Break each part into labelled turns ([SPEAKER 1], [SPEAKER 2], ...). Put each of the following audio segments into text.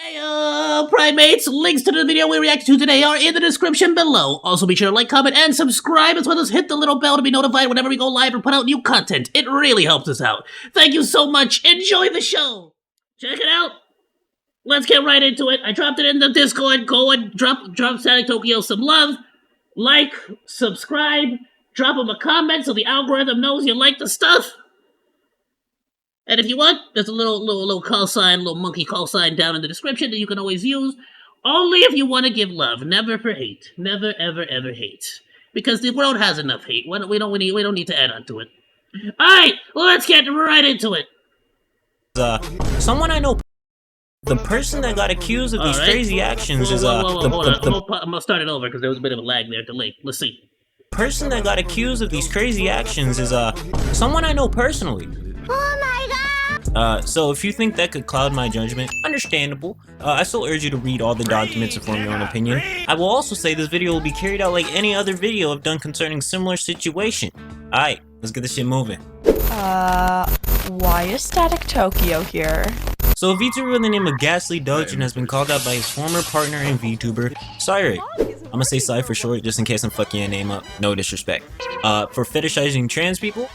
[SPEAKER 1] Hey, primates, links to the video we react to today are in the description below. Also be sure to like, comment, and subscribe, as well as hit the little bell to be notified whenever we go live or put out new content. It really helps us out. Thank you so much. Enjoy the show. Check it out. Let's get right into it. I dropped it in the Discord. Go and drop Static Tokyo some love. Like, subscribe, drop him a comment so the algorithm knows you like the stuff. And if you want, there's a little call sign, little monkey call sign down in the description that you can always use. Only if you want to give love, never for hate. Never, ever, ever hate. Because the world has enough hate. We don't need to add on to it. Alright, let's get right into it.
[SPEAKER 2] Someone I know, the person that got accused of these crazy actions is
[SPEAKER 1] hold on. I'm gonna start it over because there was a bit of a lag there, delay. Let's see.
[SPEAKER 2] Person that got accused of these crazy actions is someone I know personally.
[SPEAKER 3] Oh my god!
[SPEAKER 2] So if you think that could cloud my judgment, understandable. I still urge you to read all the documents and form your own opinion. I will also say this video will be carried out like any other video I've done concerning similar situation. Alright, let's get this shit moving.
[SPEAKER 3] Why is Static Tokyo here?
[SPEAKER 2] So a VTuber with the name of GhastlyDoujin has been called out by his former partner in VTuber, Cyrek. I'm gonna say Cy for short, just in case I'm fucking your name up. No disrespect. For fetishizing trans people,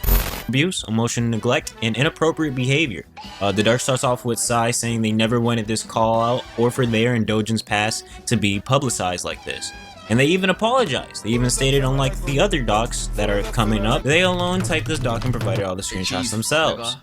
[SPEAKER 2] abuse, emotional neglect, and inappropriate behavior. The dark starts off with Cy saying they never wanted this call out or for their and Doujin's past to be publicized like this. And they even apologized. They even stated, unlike the other docs that are coming up, they alone typed this doc and provided all the screenshots themselves.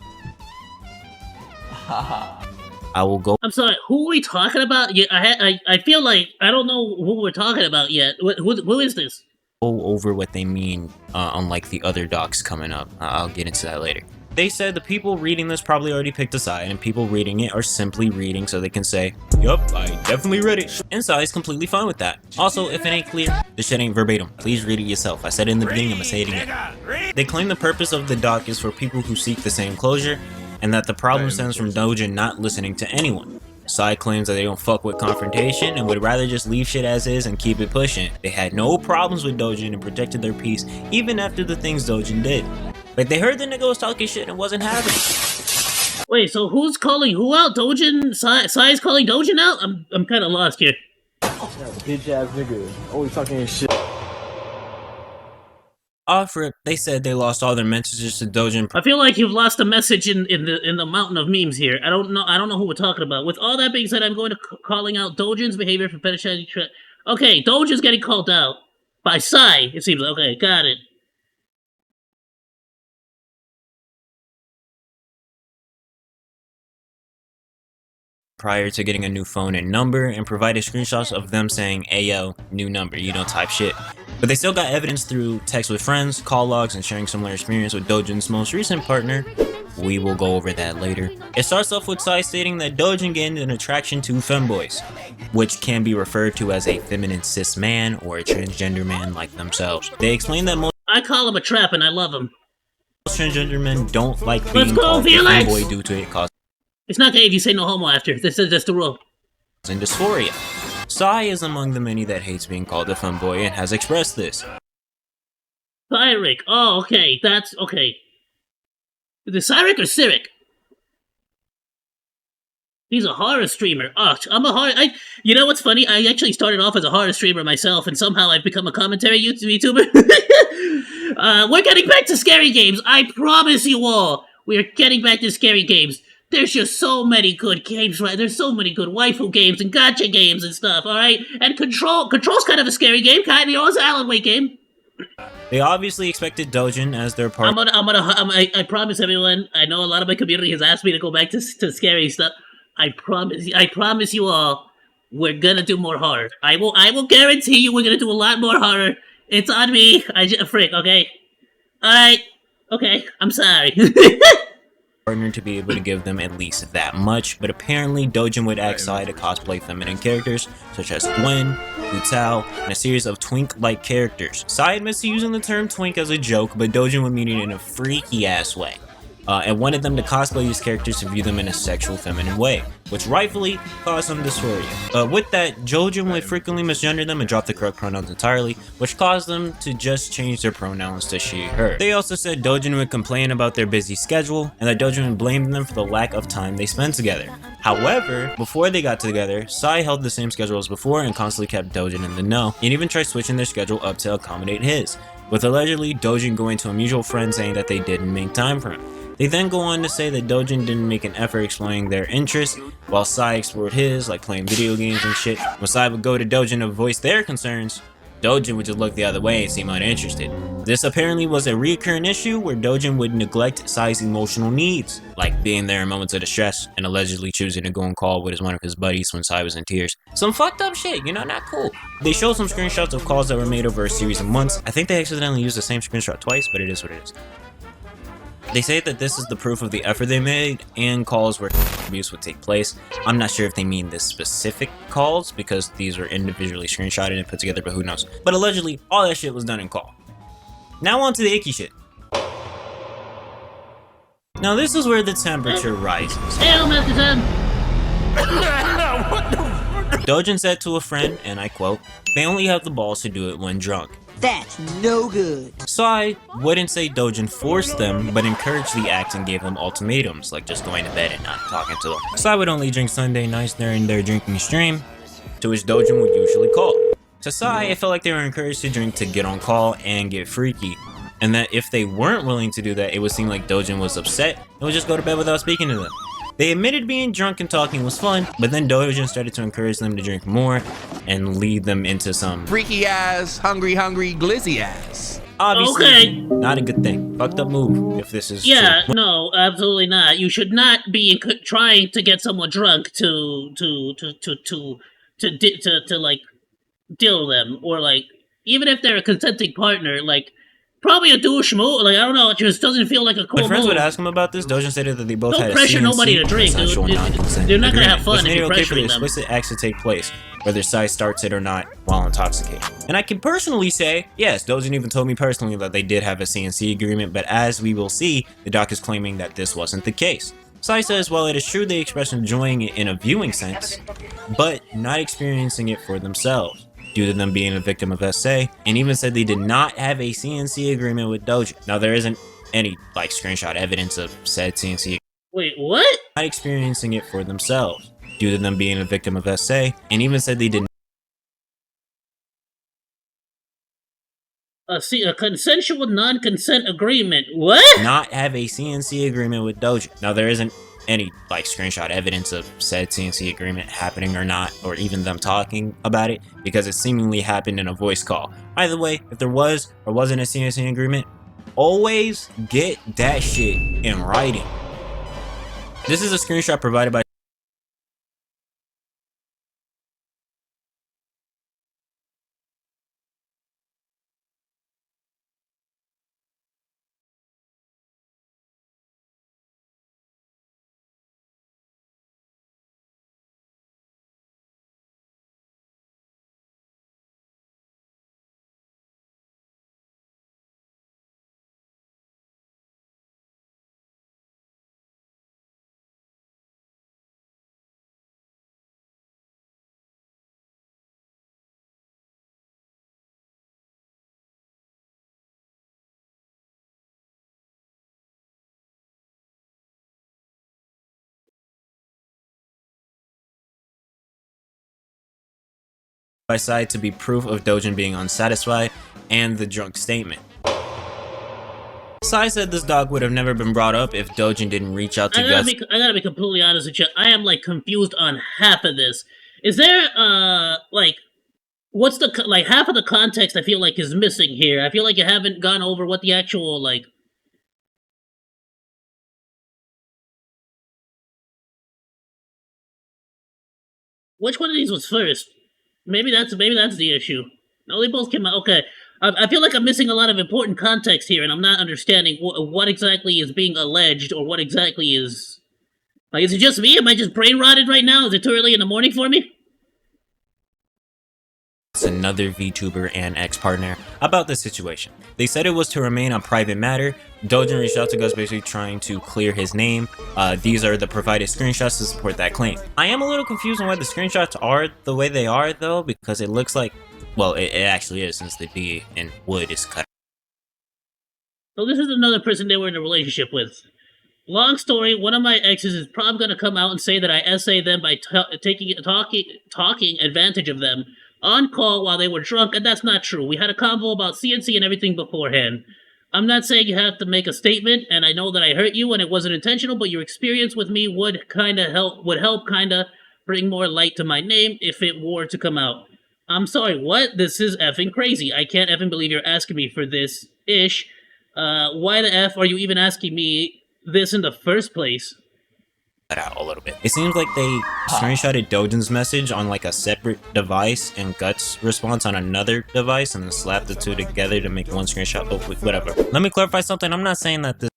[SPEAKER 2] I will go.
[SPEAKER 1] I'm sorry, who are we talking about? Yeah, I feel like I don't know who we're talking about yet. Who is this?
[SPEAKER 2] Go over what they mean, unlike the other docs coming up. I'll get into that later. They said the people reading this probably already picked a side, and people reading it are simply reading so they can say, yup, I definitely read it. And Sai is completely fine with that. Also, if it ain't clear, this shit ain't verbatim. Please read it yourself. I said it in the beginning, I'm gonna say it again. They claim the purpose of the doc is for people who seek the same closure, and that the problem stems from Doujin not listening to anyone. Sai claims that they don't fuck with confrontation and would rather just leave shit as is and keep it pushing. They had no problems with Doujin and protected their peace even after the things Doujin did. Like, they heard the nigga was talking shit and wasn't having it.
[SPEAKER 1] Wait, so who's calling who out? Doujin? Sai's calling Doujin out? I'm kind of lost here.
[SPEAKER 4] Bitch ass nigga, always talking his shit.
[SPEAKER 2] Off rip, they said they lost all their messages to Doujin.
[SPEAKER 1] I feel like you've lost a message in the mountain of memes here. I don't know who we're talking about. With all that being said, I'm going to calling out Doujin's behavior for fetishizing. Okay, Doujin's getting called out by Sai. It seems like. Okay, got it.
[SPEAKER 2] Prior to getting a new phone and number, and provided screenshots of them saying, Ayoo, new number, you don't type shit. But they still got evidence through text with friends, call logs, and sharing similar experience with Doujin's most recent partner. We will go over that later. It starts off with Sai stating that Doujin gained an attraction to femboys, which can be referred to as a feminine cis man or a transgender man like themselves. They explain that most
[SPEAKER 1] I call him a trap and I love him.
[SPEAKER 2] Transgender men don't like being called a femboy due to it causing
[SPEAKER 1] it's not gay if you say no homo after. That's the rule.
[SPEAKER 2] and dysphoria. Sai is among the many that hates being called a femboy and has expressed this.
[SPEAKER 1] Cyrek. Oh, okay. That's okay. Is it Cyrek or Cyric? He's a horror streamer. Oh, I'm a horror. You know what's funny? I actually started off as a horror streamer myself, and somehow I've become a commentary YouTuber. We're getting back to scary games. I promise you all. We're getting back to scary games. There's just so many good games, right? There's so many good waifu games and gacha games and stuff, alright? And Control's kind of a scary game, kind of. It's an Alan Wake game.
[SPEAKER 2] They obviously expected Doujin as their partner.
[SPEAKER 1] I promise everyone, I know a lot of my community has asked me to go back to scary stuff. I promise you all, we're gonna do more horror. I will guarantee you we're gonna do a lot more horror. It's on me. Frick, okay? Alright. Okay, I'm sorry.
[SPEAKER 2] Partner to be able to give them at least that much, but apparently Doujin would ask Sai to cosplay feminine characters such as Gwen, Butao, and a series of twink-like characters. Sai admits to using the term twink as a joke, but Doujin would mean it in a freaky ass way. and wanted them to cosplay these characters to view them in a sexual, feminine way, which rightfully caused some dysphoria. With that, Doujin would frequently misgender them and drop the correct pronouns entirely, which caused them to just change their pronouns to she, her. They also said Doujin would complain about their busy schedule, and that Doujin would blame them for the lack of time they spent together. However, before they got together, Sai held the same schedule as before and constantly kept Doujin in the know, and even tried switching their schedule up to accommodate his, with allegedly Doujin going to a mutual friend saying that they didn't make time for him. They then go on to say that Doujin didn't make an effort exploring their interests, while Sai explored his, like playing video games and shit. When Sai would go to Doujin to voice their concerns, Doujin would just look the other way and seem uninterested. This apparently was a recurring issue where Doujin would neglect Sai's emotional needs, like being there in moments of distress and allegedly choosing to go on call with one of his buddies when Sai was in tears. Some fucked up shit, you know, not cool. They showed some screenshots of calls that were made over a series of months. I think they accidentally used the same screenshot twice, but it is what it is. They say that this is the proof of the effort they made and calls where abuse would take place. I'm not sure if they mean this specific calls because these were individually screenshotted and put together, but who knows. But allegedly, all that shit was done in call. Now on to the icky shit. Now this is where the temperature rises.
[SPEAKER 1] Hell, Mr. Sam.
[SPEAKER 2] Doujin said to a friend, and I quote, "They only have the balls to do it when drunk."
[SPEAKER 5] That's no good.
[SPEAKER 2] Sai wouldn't say Doujin forced them, but encouraged the act and gave them ultimatums, like just going to bed and not talking to them. Sai would only drink Sunday nights during their drinking stream, to which Doujin would usually call. To Sai, it felt like they were encouraged to drink to get on call and get freaky, and that if they weren't willing to do that, it would seem like Doujin was upset and would just go to bed without speaking to them. They admitted being drunk and talking was fun, but then Doujin started to encourage them to drink more and lead them into some
[SPEAKER 6] freaky ass, hungry, glizzy ass.
[SPEAKER 2] Obviously,
[SPEAKER 1] Okay.
[SPEAKER 2] not a good thing. Fucked up move, if this is
[SPEAKER 1] Yeah,
[SPEAKER 2] true.
[SPEAKER 1] no, absolutely not. You should not be trying to get someone drunk to like deal with them, or like even if they're a consenting partner, like probably a douche move. Like I don't know, it just doesn't feel like a cool
[SPEAKER 2] When friends
[SPEAKER 1] move.
[SPEAKER 2] would ask him about this, Doujin stated that they both
[SPEAKER 1] Don't
[SPEAKER 2] had a
[SPEAKER 1] pressure
[SPEAKER 2] CNC,
[SPEAKER 1] nobody to drink, dude.
[SPEAKER 2] consensual non-consent
[SPEAKER 1] They're not gonna have
[SPEAKER 2] agreement,
[SPEAKER 1] fun
[SPEAKER 2] which
[SPEAKER 1] if
[SPEAKER 2] made
[SPEAKER 1] you're
[SPEAKER 2] it okay for the
[SPEAKER 1] pressuring them.
[SPEAKER 2] explicit acts to take place, whether Sai starts it or not, while intoxicated. And I can personally say, yes, Doujin even told me personally that they did have a CNC agreement, but as we will see, the doc is claiming that this wasn't the case. Sai says, while it is true they express enjoying it in a viewing sense, but not experiencing it for themselves, due to them being a victim of SA, and even said they did not have a CNC agreement with Doujin. Now there isn't any like screenshot evidence of said CNC
[SPEAKER 1] Wait, what?
[SPEAKER 2] not experiencing it for themselves, due to them being a victim of SA, and even said they did
[SPEAKER 1] A consensual non-consent agreement. What?
[SPEAKER 2] not have a CNC agreement with Doujin. Now there isn't any like screenshot evidence of said CNC agreement happening or not, or even them talking about it, because it seemingly happened in a voice call. Either way, if there was or wasn't a CNC agreement, always get that shit in writing. This is a screenshot provided by Sai to be proof of Doujin being unsatisfied and the drunk statement. Sai said this doc would have never been brought up if Doujin didn't reach out to
[SPEAKER 1] I gotta be completely honest with you. I am like confused on half of this. Is there like what's the like half of the context I feel like is missing here? I feel like you haven't gone over what the actual like. Which one of these was first? Maybe that's the issue. No, they both came out. Okay, I feel like I'm missing a lot of important context here, and I'm not understanding what exactly is being alleged, or what exactly is... Like, is it just me? Am I just brain rotted right now? Is it too early in the morning for me?
[SPEAKER 2] another VTuber and ex-partner about the situation. They said it was to remain a private matter. Doujin reached out to Gus basically trying to clear his name. These are the provided screenshots to support that claim. I am a little confused on why the screenshots are the way they are though, because it looks like, well, it actually is since the D in wood is cut.
[SPEAKER 1] So this is another person they were in a relationship with. Long story, one of my exes is probably going to come out and say that I essayed them by talking advantage of them on call while they were drunk, and that's not true. We had a convo about CNC and everything beforehand. I'm not saying you have to make a statement, and I know that I hurt you and it wasn't intentional, but your experience with me would help bring more light to my name if it were to come out. I'm sorry, what? This is effing crazy. I can't effing believe you're asking me for this ish. Why the F are you even asking me this in the first place?
[SPEAKER 2] Out a little bit. It seems like they screenshotted Doujin's message on like a separate device and Guts' response on another device and then slapped the two together to make one screenshot. Oh, whatever. Let me clarify something. I'm not saying that this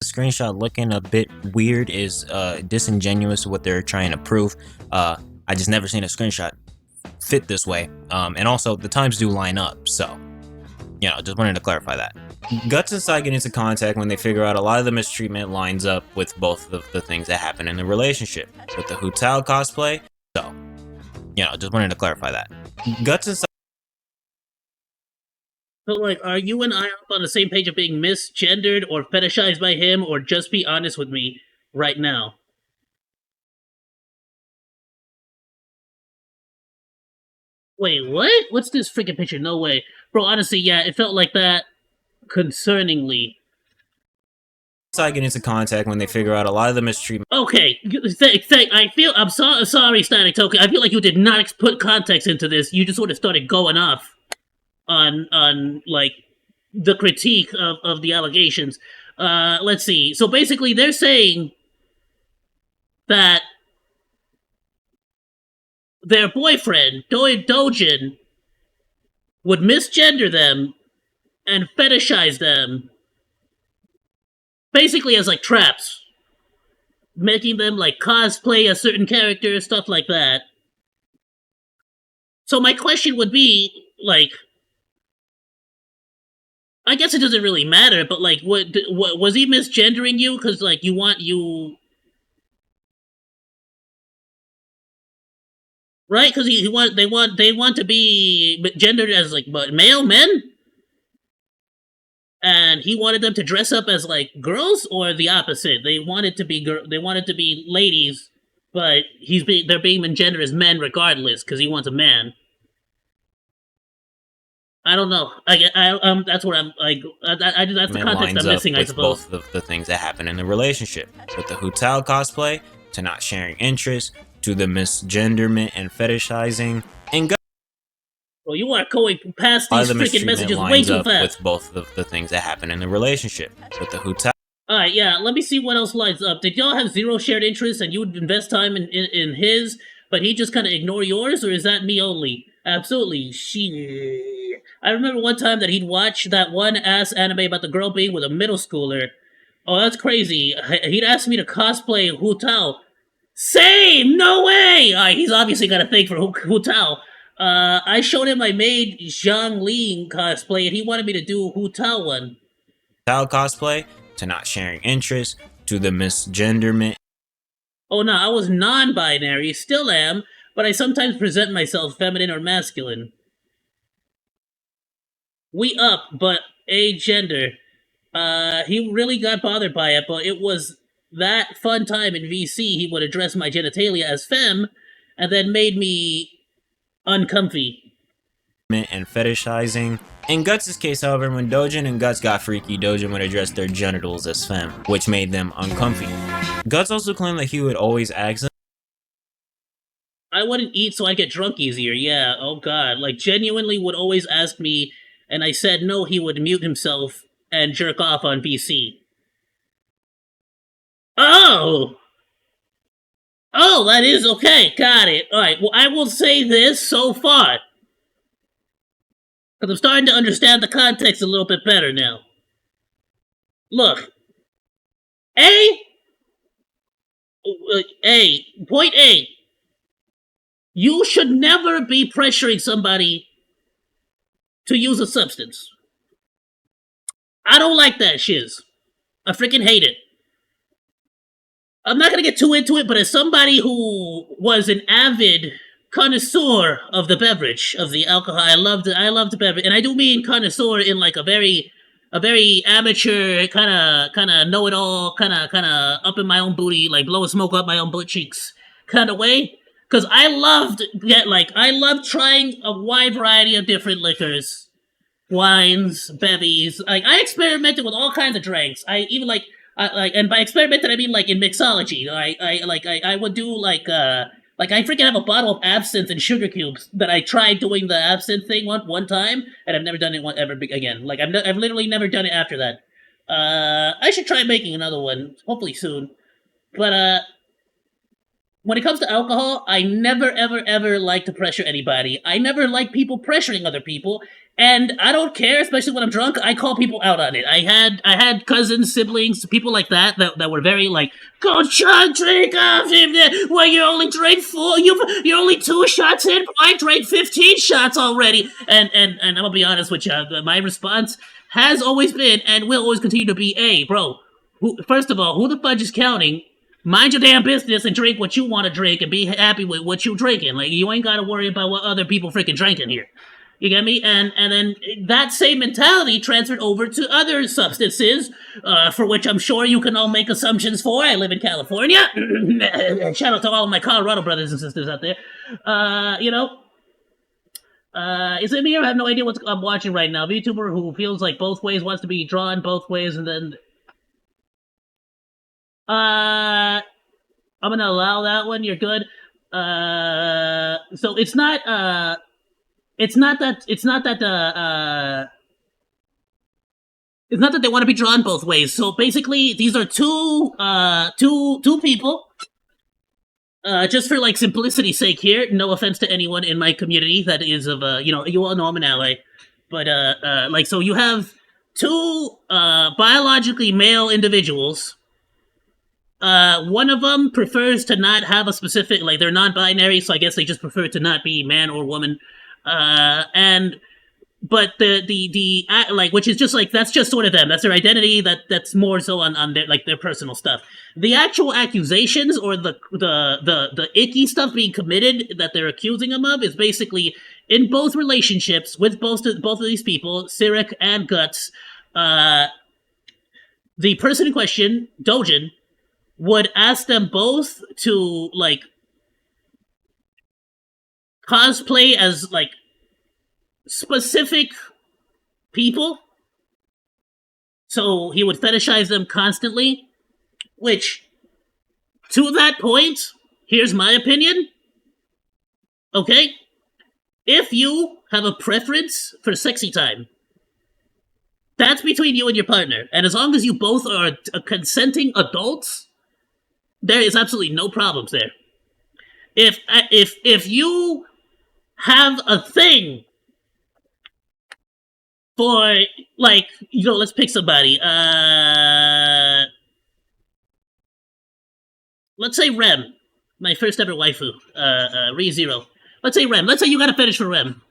[SPEAKER 2] screenshot looking a bit weird is disingenuous to what they're trying to prove. I just never seen a screenshot fit this way. And also the times do line up, so you know, just wanted to clarify that. Guts and Sai get into contact when they figure out a lot of the mistreatment lines up with both of the things that happen in the relationship. With the Hutao cosplay, so, you know, just wanted to clarify that. Guts and Sai...
[SPEAKER 1] So, like, are you and I up on the same page of being misgendered or fetishized by him, or just be honest with me right now? Wait, what? What's this freaking picture? No way. Bro, honestly, yeah, it felt like that concerningly.
[SPEAKER 2] I get into contact when they figure out a lot of the mistreatment.
[SPEAKER 1] Okay, I'm sorry, Static Token. I feel like you did not put context into this. You just sort of started going off on like, the critique of the allegations. Let's see. So basically, they're saying that their boyfriend, Doujin, would misgender them and fetishize them, basically as like traps, making them like cosplay a certain character, stuff like that. So my question would be, like, I guess it doesn't really matter, but like, what was he misgendering you? Because like, right? Because they want to be gendered as like male men. And he wanted them to dress up as like girls, or the opposite. They wanted to be ladies, but they're being gendered as men regardless because he wants a man. I don't know. That's what I'm like. That's the context I'm missing, I suppose.
[SPEAKER 2] Both of the things that happen in the relationship, with the Hutao cosplay, to not sharing interests, to the misgenderment and fetishizing, and
[SPEAKER 1] well, you are going past these freaking messages way too fast.
[SPEAKER 2] With both of the things that happen in the relationship, with the Hutao.
[SPEAKER 1] Alright, yeah, let me see what else lines up. Did y'all have zero shared interests and you would invest time in his, but he just kind of ignore yours, or is that me only? Absolutely. I remember one time that he'd watch that one ass anime about the girl being with a middle schooler. Oh, that's crazy. He'd ask me to cosplay Hutao. Same! No way! Alright, he's obviously got a thing for Hutao. I showed him I made Zhangling cosplay, and he wanted me to do Hutao one.
[SPEAKER 2] Hutao cosplay, to not sharing interests, to the misgenderment.
[SPEAKER 1] Oh no, I was non-binary, still am, but I sometimes present myself feminine or masculine. We up, but agender. He really got bothered by it, but it was that fun time in VC he would address my genitalia as femme, and then made me uncomfy.
[SPEAKER 2] And fetishizing. In Guts' case, however, when Doujin and Guts got freaky, Doujin would address their genitals as femme, which made them uncomfy. Guts also claimed that he would always ask them,
[SPEAKER 1] I wouldn't eat so I get drunk easier, yeah, oh god, like genuinely would always ask me, and I said no, he would mute himself and jerk off on VC. Oh! Oh, that is okay, got it. Alright, well, I will say this so far, because I'm starting to understand the context a little bit better now. Look. Point A. You should never be pressuring somebody to use a substance. I don't like that shiz. I freaking hate it. I'm not gonna get too into it, but as somebody who was an avid connoisseur of the beverage, of the alcohol, I loved the beverage, and I do mean connoisseur in like a very amateur kind of know-it-all, kind of up in my own booty, like blowing smoke up my own butt cheeks kind of way. Because I loved trying a wide variety of different liquors, wines, bevies. Like I experimented with all kinds of drinks. I even and by experimented I mean like in mixology. I would do like I freaking have a bottle of absinthe and sugar cubes that I tried doing the absinthe thing one time, and I've never done it ever again. Like I've literally never done it after that. I should try making another one, hopefully soon. But when it comes to alcohol, I never, ever, ever like to pressure anybody. I never like people pressuring other people, and I don't care, especially when I'm drunk. I call people out on it. I had cousins, siblings, people like that were very like, go chug, drink off him. Well, you only drank 4. You're only 2 shots in. I drank 15 shots already. And I'm gonna be honest with you. My response has always been, and will always continue to be, hey, bro. First of all, who the fudge is counting? Mind your damn business and drink what you want to drink and be happy with what you drinking. Like, you ain't got to worry about what other people freaking drinking here. You get me? And then that same mentality transferred over to other substances, for which I'm sure you can all make assumptions for. I live in California. Shout out to all of my Colorado brothers and sisters out there. Is it me or I have no idea what I'm watching right now? VTuber who feels like both ways, wants to be drawn both ways, and then... I'm gonna allow that one. You're good. So it's not that they want to be drawn both ways. So basically, these are two people. Just for like simplicity's sake here, no offense to anyone in my community that is of you all know I'm an ally, but so you have 2 biologically male individuals. One of them prefers to not have a specific, like, they're non-binary, so I guess they just prefer to not be man or woman. But which is just like, that's just sort of them. That's their identity. That's more so on their personal stuff. The actual accusations or the icky stuff being committed that they're accusing them of is basically in both relationships with both of these people, Sirik and Guts. The person in question, Doujin, would ask them both to, like, cosplay as, like, specific people. So he would fetishize them constantly, which, to that point, here's my opinion. Okay? If you have a preference for sexy time, that's between you and your partner. And as long as you both are consenting adults, there is absolutely no problems there. If you have a thing for, like, let's pick somebody. Let's say Rem, my first ever waifu, ReZero. Let's say Rem. Let's say you got a fetish for Rem,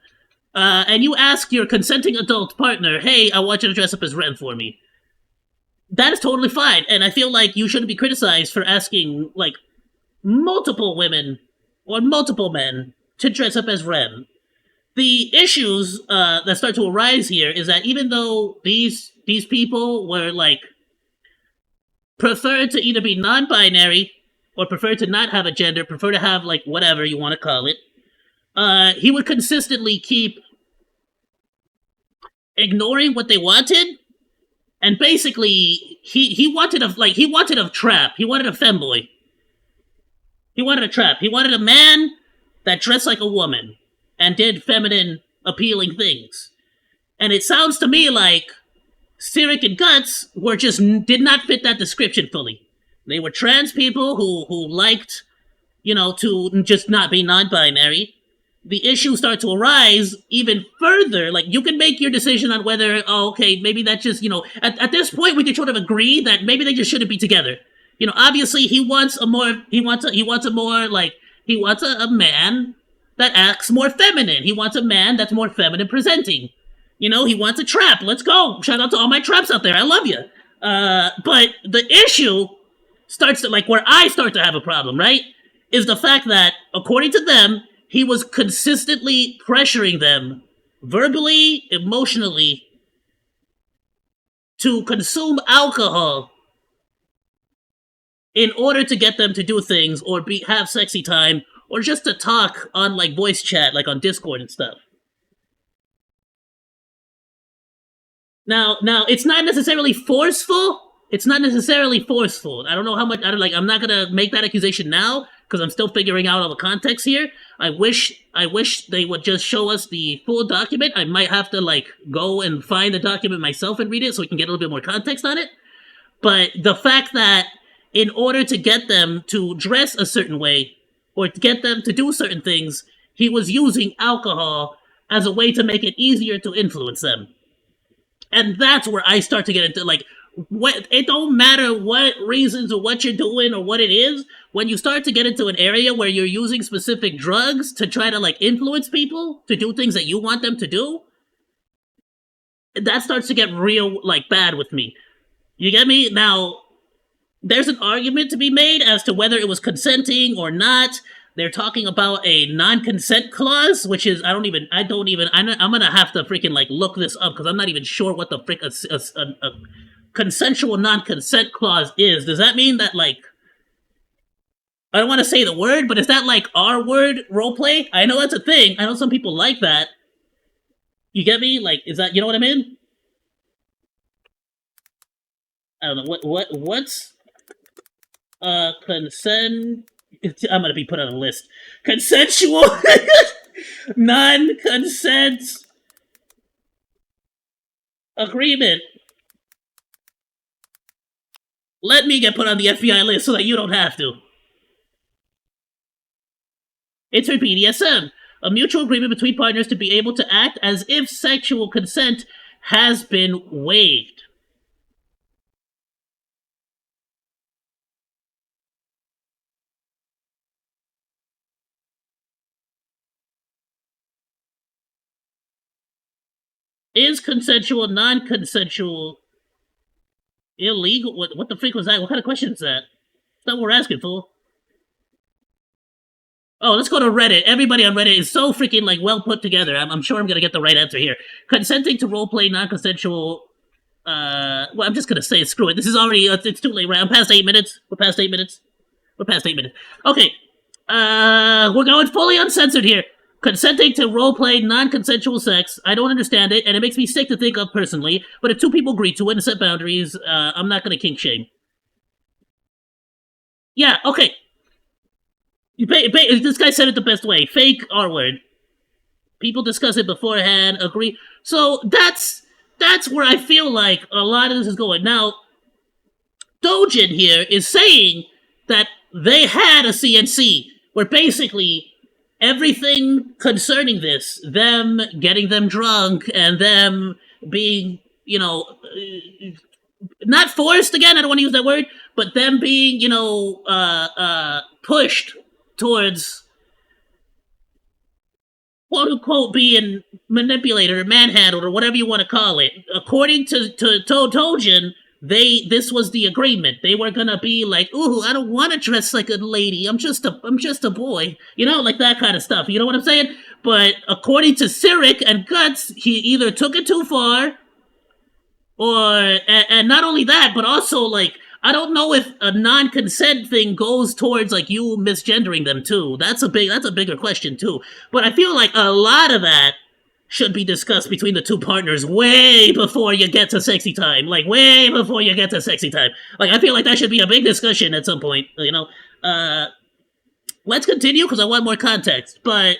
[SPEAKER 1] and you ask your consenting adult partner, "Hey, I want you to dress up as Rem for me." That is totally fine, and I feel like you shouldn't be criticized for asking, like, multiple women or multiple men to dress up as Rem. The issues that start to arise here is that even though these people were, like, prefer to either be non-binary or prefer to not have a gender, prefer to have, like, whatever you want to call it, he would consistently keep ignoring what they wanted. And basically, he wanted a trap. He wanted a femboy. He wanted a trap. He wanted a man that dressed like a woman and did feminine, appealing things. And it sounds to me like Sirik and Guts did not fit that description fully. They were trans people who liked, to just not be non-binary. The issues start to arise even further. Like, you can make your decision on whether, maybe that just, at this point we can sort of agree that maybe they just shouldn't be together. Obviously he wants a man that acts more feminine. He wants a man that's more feminine presenting. You know, he wants a trap. Let's go. Shout out to all my traps out there. I love you. But the issue starts to, like, where I start to have a problem, right? Is the fact that, according to them, he was consistently pressuring them, verbally, emotionally, to consume alcohol in order to get them to do things or have sexy time or just to talk on, like, voice chat, like on Discord and stuff. Now, it's not necessarily forceful. It's not necessarily forceful. I don't know how much. I'm not gonna make that accusation now because I'm still figuring out all the context here. I wish they would just show us the full document. I might have to, like, go and find the document myself and read it so we can get a little bit more context on it. But the fact that in order to get them to dress a certain way or to get them to do certain things, he was using alcohol as a way to make it easier to influence them. And that's where I start to get into, like, what, it don't matter what reasons or what you're doing or what it is, when you start to get into an area where you're using specific drugs to try to, like, influence people to do things that you want them to do, that starts to get real, like, bad with me. You get me? Now, there's an argument to be made as to whether it was consenting or not. They're talking about a non-consent clause, which is, I'm gonna have to freaking, like, look this up, because I'm not even sure what the frick a consensual non-consent clause is. Does that mean that, like, I don't want to say the word, but is that, like, R-word roleplay? I know that's a thing. I know some people like that. You get me? Like, is that, you know what I mean? I don't know, what's, consent... I'm gonna be put on a list. Consensual non-consent agreement. Let me get put on the FBI list so that you don't have to. It's for BDSM, a mutual agreement between partners to be able to act as if sexual consent has been waived. Is consensual, non-consensual, illegal? What the freak was that? What kind of question is that? That's not what we're asking, fool. Oh, let's go to Reddit. Everybody on Reddit is so freaking, like, well put together. I'm sure I'm gonna get the right answer here. Consenting to roleplay non-consensual, well, I'm just gonna say it, screw it. This is already, it's too late, right? I'm past 8 minutes. We're past 8 minutes. We're past 8 minutes. Okay. We're going fully uncensored here. Consenting to roleplay non-consensual sex. I don't understand it, and it makes me sick to think of personally, but if two people agree to it and set boundaries, I'm not gonna kink shame. Yeah, okay. This guy said it the best way. Fake R-word. People discuss it beforehand, agree. So that's where I feel like a lot of this is going. Now, Doujin here is saying that they had a CNC where basically everything concerning this, them getting them drunk and them being, you know, not forced again, I don't want to use that word, but them being, you know, pushed towards, quote unquote, being manipulated or manhandled or whatever you want to call it. According to Doujin, this was the agreement. They were gonna be like, ooh, I don't want to dress like a lady. I'm just a boy. You know, like that kind of stuff. You know what I'm saying? But according to Cyric and Guts, he either took it too far, or, and not only that, but also, like, I don't know if a non-consent thing goes towards, like, you misgendering them too. That's a bigger question too. But I feel like a lot of that should be discussed between the two partners way before you get to sexy time. Like, way before you get to sexy time. Like, I feel like that should be a big discussion at some point, you know? Let's continue, because I want more context, but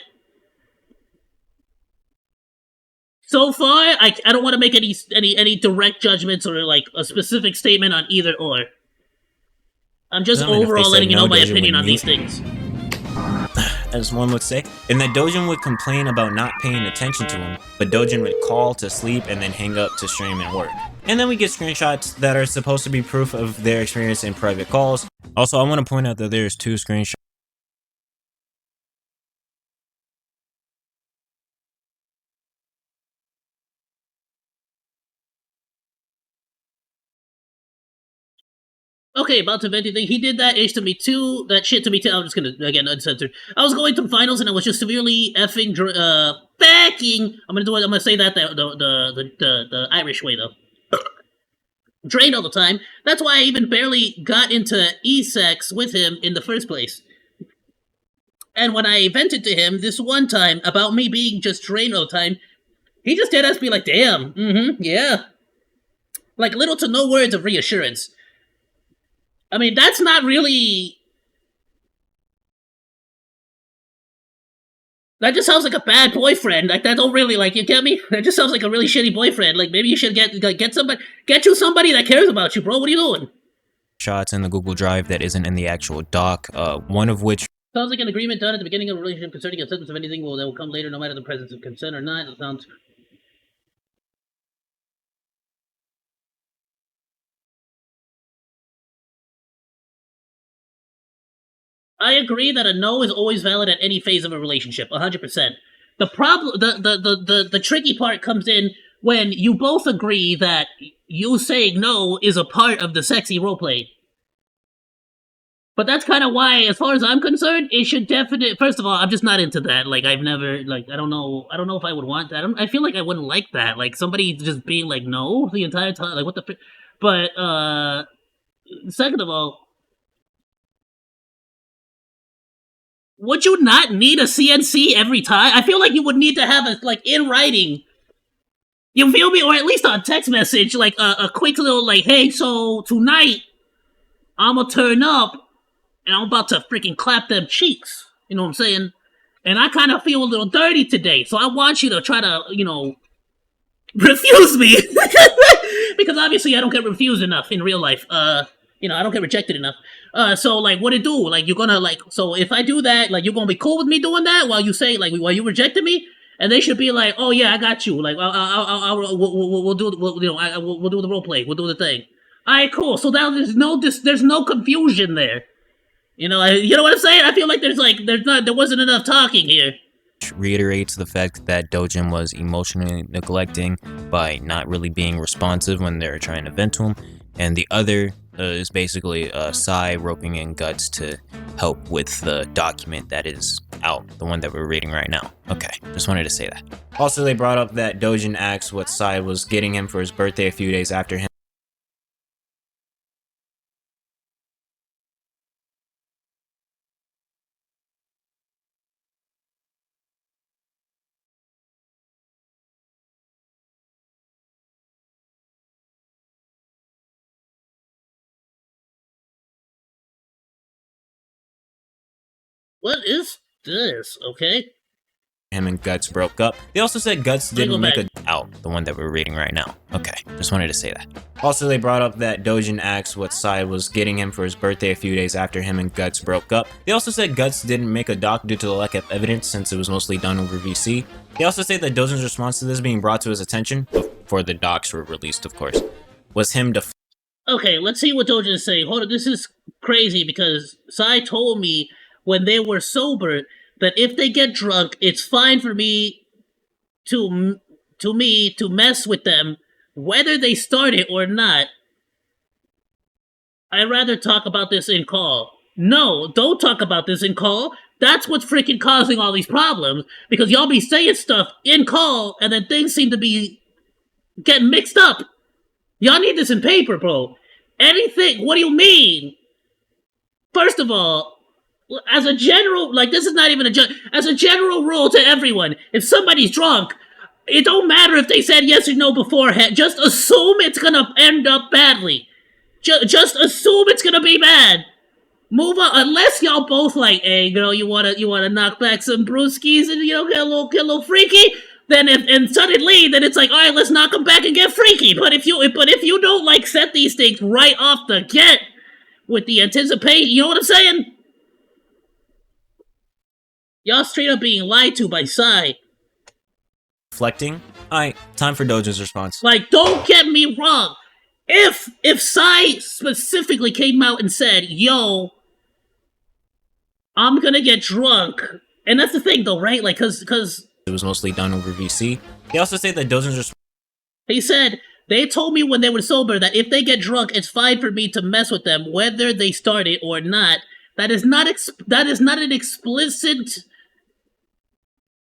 [SPEAKER 1] so far, I don't want to make any direct judgments or, like, a specific statement on either or. I'm just overall letting you know my opinion on these things.
[SPEAKER 2] As one would say, and that Doujin would complain about not paying attention to him, but Doujin would call to sleep and then hang up to stream and work. And then we get screenshots that are supposed to be proof of their experience in private calls. Also, I want to point out that there's 2 screenshots
[SPEAKER 1] Okay, about the venti thing, he did that ish to me too. That shit to me too. I'm just gonna again uncensored. I was going through finals and I was just severely effing backing. I'm gonna do it. I'm gonna say that the Irish way though. Drained all the time. That's why I even barely got into E-sex with him in the first place. And when I vented to him this one time about me being just drained all the time, he just did us be like, damn, yeah. Like little to no words of reassurance. I mean, that's not really... That just sounds like a bad boyfriend. Like, that don't really, like, you get me? That just sounds like a really shitty boyfriend. Like, maybe you should get you somebody that cares about you, bro. What are you doing?
[SPEAKER 2] Shots in the Google Drive that isn't in the actual doc, one of which...
[SPEAKER 1] Sounds like an agreement done at the beginning of a relationship concerning acceptance of anything that will come later, no matter the presence of consent or not. It sounds... I agree that a no is always valid at any phase of a relationship, 100%. The problem, the tricky part comes in when you both agree that you saying no is a part of the sexy roleplay. But that's kind of why, as far as I'm concerned, it should definitely... First of all, I'm just not into that. Like, I've never... Like, I don't know if I would want that. I feel like I wouldn't like that. Like, somebody just being like, no, the entire time. Like, what the... But, second of all... Would you not need a CNC every time? I feel like you would need to have it, like, in writing. You feel me? Or at least on text message, like, a quick little, like, hey, so, tonight, I'm gonna turn up, and I'm about to freaking clap them cheeks. You know what I'm saying? And I kind of feel a little dirty today, so I want you to try to, you know, refuse me. Because obviously I don't get refused enough in real life. You know, I don't get rejected enough. So, like, what it do? Like, you're gonna, like, so if I do that, like, you're gonna be cool with me doing that while you say, like, while you rejected me? And they should be like, oh, yeah, I got you. Like, we'll do, we'll do the role play. We'll do the thing. Alright, cool. So now there's no confusion there. You know, you know what I'm saying? I feel like there wasn't enough talking here.
[SPEAKER 2] Reiterates the fact that Doujin was emotionally neglecting by not really being responsive when they're trying to vent to him. And the other is basically Sai roping in Guts to help with the document that is out, the one that we're reading right now. Okay, just wanted to say that. Also, they brought up that Doujin asked what Sai was getting him for his birthday a few days after him.
[SPEAKER 1] What is this, okay?
[SPEAKER 2] Him and Guts broke up. They also said Guts didn't make out, the one that we're reading right now. Okay, just wanted to say that. Also, they brought up that Doujin asked what Sai was getting him for his birthday a few days after him and Guts broke up. They also said Guts didn't make a doc due to the lack of evidence since it was mostly done over VC. They also say that Doujin's response to this being brought to his attention, before the docs were released of course, was him
[SPEAKER 1] Okay, let's see what Doujin is saying. Hold on, this is crazy because Sai told me when they were sober that if they get drunk, it's fine for me to mess with them, whether they start it or not. I'd rather talk about this in call. No, don't talk about this in call. That's what's freaking causing all these problems, because y'all be saying stuff in call, and then things seem to be getting mixed up. Y'all need this in paper, bro. Anything, what do you mean? First of all, as a general, like, this is not even as a general rule to everyone, if somebody's drunk, it don't matter if they said yes or no beforehand, just assume it's gonna end up badly. Just assume it's gonna be bad. Move on, unless y'all both like, hey girl, you wanna knock back some brewskis and, you know, get a little freaky, then and suddenly, then it's like, alright, let's knock them back and get freaky. But if you don't, like, set these things right off the get with the anticipation, you know what I'm saying? Y'all straight up being lied to by Sai.
[SPEAKER 2] reflecting. Alright, time for Doujin's response.
[SPEAKER 1] Like, don't get me wrong. If Sai specifically came out and said, yo, I'm gonna get drunk. And that's the thing though, right? Like, cause
[SPEAKER 2] it was mostly done over VC. They also say that Doujin's response.
[SPEAKER 1] He said, They told me when they were sober that if they get drunk, it's fine for me to mess with them, whether they start it or not. That is not an explicit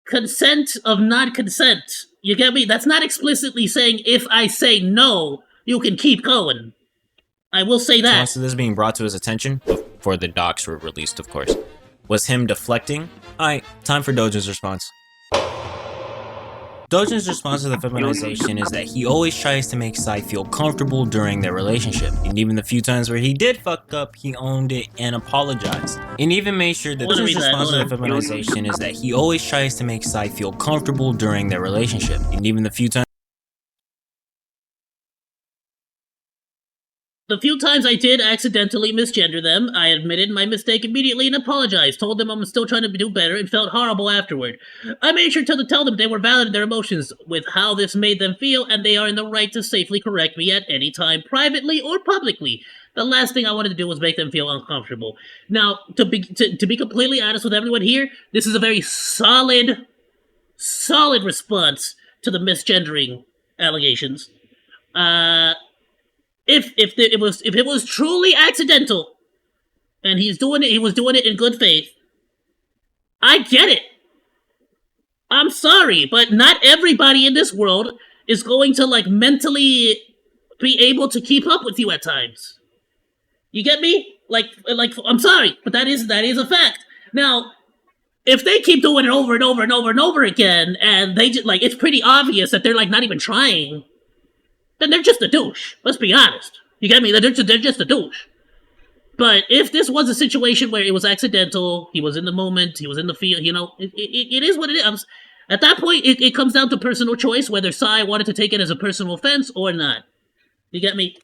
[SPEAKER 1] consent of non-consent. You get me? That's not explicitly saying if I say no, you can keep going. I will say that.
[SPEAKER 2] Response to this being brought to his attention, before the docs were released, of course, was him deflecting. Alright, time for Doujin's response. Doujin's response to the feminization is that he always tries to make Sai feel comfortable during their relationship, and even the few times where he did fuck up, he owned it and apologized. And even made sure that Doujin's response to the feminization is that he always tries to make Sai feel comfortable during their relationship, and even the few times
[SPEAKER 1] The few times I did accidentally misgender them, I admitted my mistake immediately and apologized, told them I'm still trying to do better, and felt horrible afterward. I made sure to tell them they were valid in their emotions with how this made them feel, and they are in the right to safely correct me at any time, privately or publicly. The last thing I wanted to do was make them feel uncomfortable. Now, to be completely honest with everyone here, this is a very solid response to the misgendering allegations. If it was truly accidental, and he was doing it in good faith, I get it. I'm sorry, but not everybody in this world is going to like mentally be able to keep up with you at times. You get me? Like I'm sorry, but that is a fact. Now, if they keep doing it over and over and over and over again, and they just like it's pretty obvious that they're like not even trying, then they're just a douche. Let's be honest. You get me? They're just a douche. But if this was a situation where it was accidental, he was in the moment, he was in the field, you know, it is what it is. At that point, it comes down to personal choice, whether Sai wanted to take it as a personal offense or not. You get me?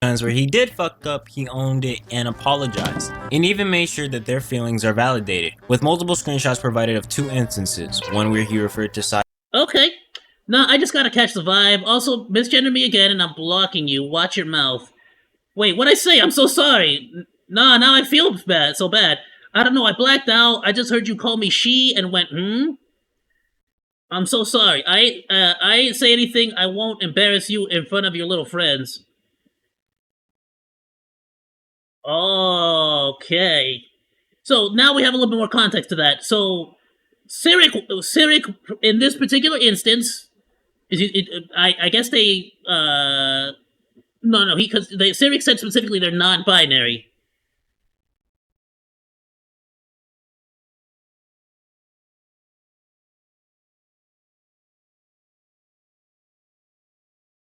[SPEAKER 2] times where he did fuck up, he owned it and apologized, and even made sure that their feelings are validated, with multiple screenshots provided of 2 instances, one where he referred to Sai.
[SPEAKER 1] Okay. Nah, I just gotta catch the vibe. Also, misgender me again and I'm blocking you. Watch your mouth. Wait, what'd I say? I'm so sorry. Nah, now I feel bad, so bad. I don't know, I blacked out. I just heard you call me she and went, I'm so sorry. I ain't say anything. I won't embarrass you in front of your little friends. Okay. So now we have a little bit more context to that. So Cyric in this particular instance, I guess they because Cyric said specifically they're non-binary.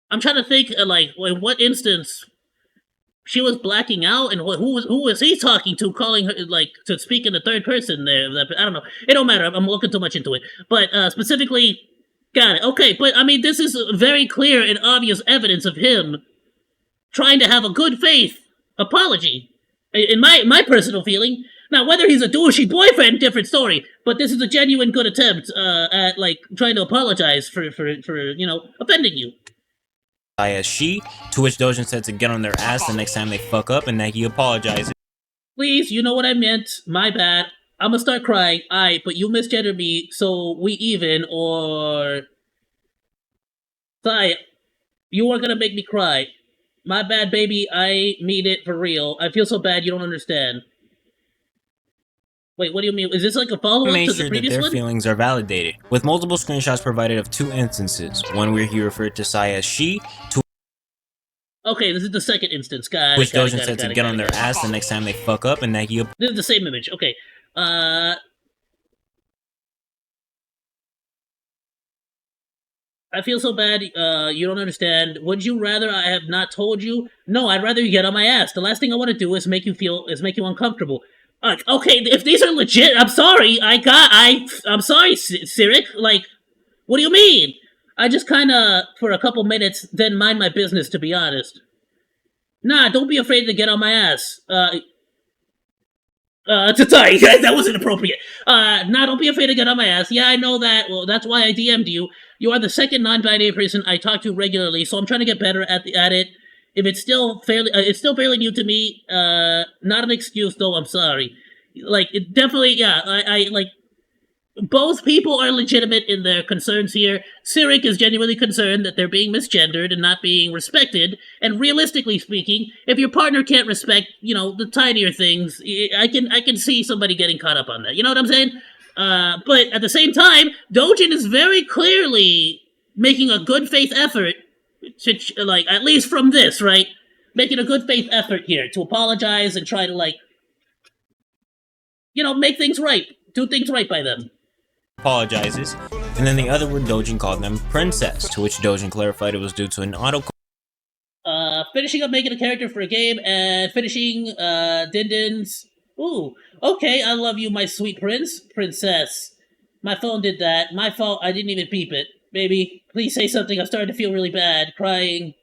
[SPEAKER 1] I'm trying to think, like, in what instance she was blacking out, and who was he talking to, calling her, like, to speak in the third person there? I don't know. It don't matter. I'm looking too much into it. But, specifically, got it. Okay, but, I mean, this is very clear and obvious evidence of him trying to have a good faith apology, in my personal feeling. Now, whether he's a douchey boyfriend, different story, but this is a genuine good attempt, at, like, trying to apologize for you know, offending you.
[SPEAKER 2] As she, to which Doujin said to get on their ass the next time they fuck up and that he apologized.
[SPEAKER 1] Please, you know what I meant. My bad. I'm gonna start crying. Aight, but you misgendered me, so we even, or... Sai, you are gonna make me cry. My bad, baby. I mean it for real. I feel so bad you don't understand. Wait, what do you mean? Is this like a follow-up to the previous one?
[SPEAKER 2] Made sure that their feelings are validated, with multiple screenshots provided of 2 instances, one where he referred to Sai as she, to
[SPEAKER 1] okay, this is the second instance, guys.
[SPEAKER 2] which Doujin said to get on their ass the next time they fuck up, and that he...
[SPEAKER 1] This is the same image, okay. I feel so bad, you don't understand. Would you rather I have not told you? No, I'd rather you get on my ass. The last thing I want to do is make you uncomfortable. Okay, if these are legit, I'm sorry. I'm sorry, Cyric. Like, what do you mean? I just kinda, for a couple minutes, then mind my business, to be honest. Nah, don't be afraid to get on my ass. Sorry, that wasn't appropriate. Nah, don't be afraid to get on my ass. Yeah, I know that. Well, that's why I DM'd you. You are the second non-binary person I talk to regularly, so I'm trying to get better at it. If it's still fairly new to me, not an excuse though, I'm sorry. Like, it definitely, yeah, I like, both people are legitimate in their concerns here. Cyric is genuinely concerned that they're being misgendered and not being respected. And realistically speaking, if your partner can't respect, the tinier things, I can see somebody getting caught up on that. You know what I'm saying? But at the same time, Doujin is very clearly making a good faith effort to, at least from this, right? Making a good faith effort here to apologize and try to, make things right. Do things right by them.
[SPEAKER 2] Apologizes, and then the other word Doujin called them princess, to which Doujin clarified it was due to an auto.
[SPEAKER 1] Finishing up making a character for a game and finishing, Dindin's. Ooh, okay, I love you, my sweet princess. My phone did that. My fault, I didn't even peep it. Baby, please say something, I'm starting to feel really bad. Crying.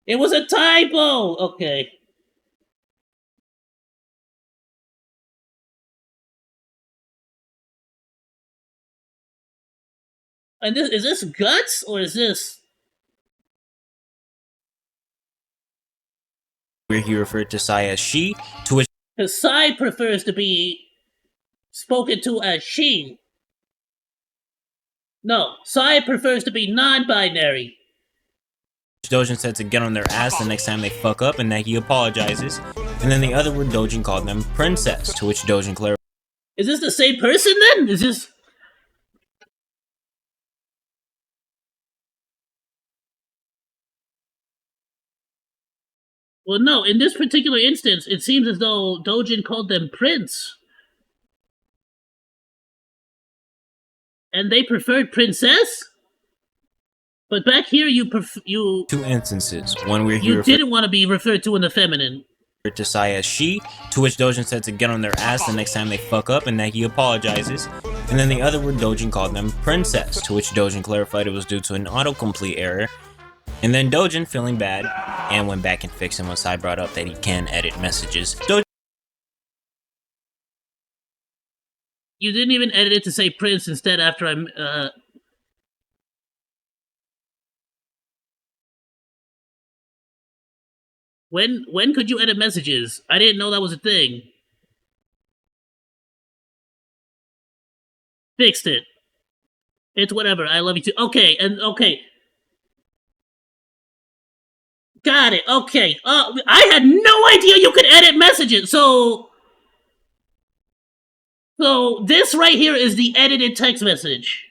[SPEAKER 1] It was a typo! Okay. And is this Guts, or is this...
[SPEAKER 2] Where he referred to Sai as she, to which
[SPEAKER 1] Because Sai prefers to be spoken to as she. No, Sai prefers to be non-binary.
[SPEAKER 2] Doujin said to get on their ass the next time they fuck up, and that he apologizes. And then the other word Doujin called them princess, to which Doujin clarified.
[SPEAKER 1] Is this the same person then? Is this... Well, no, in this particular instance, it seems as though Doujin called them Prince. And they preferred Princess? But back here, you
[SPEAKER 2] Two instances. One where he
[SPEAKER 1] you
[SPEAKER 2] referred
[SPEAKER 1] didn't want to be referred to in the feminine.
[SPEAKER 2] to Sai as she, to which Doujin said to get on their ass the next time they fuck up, and that he apologizes. And then the other word Doujin called them princess, to which Doujin clarified it was due to an autocomplete error. And then Doujin, feeling bad, and went back and fixed him when Sai brought up that he can edit messages.
[SPEAKER 1] You didn't even edit it to say Prince instead after I'm, When could you edit messages? I didn't know that was a thing. Fixed it. It's whatever, I love you too. Okay, okay. Got it, okay. I had no idea you could edit messages, so this right here is the edited text message.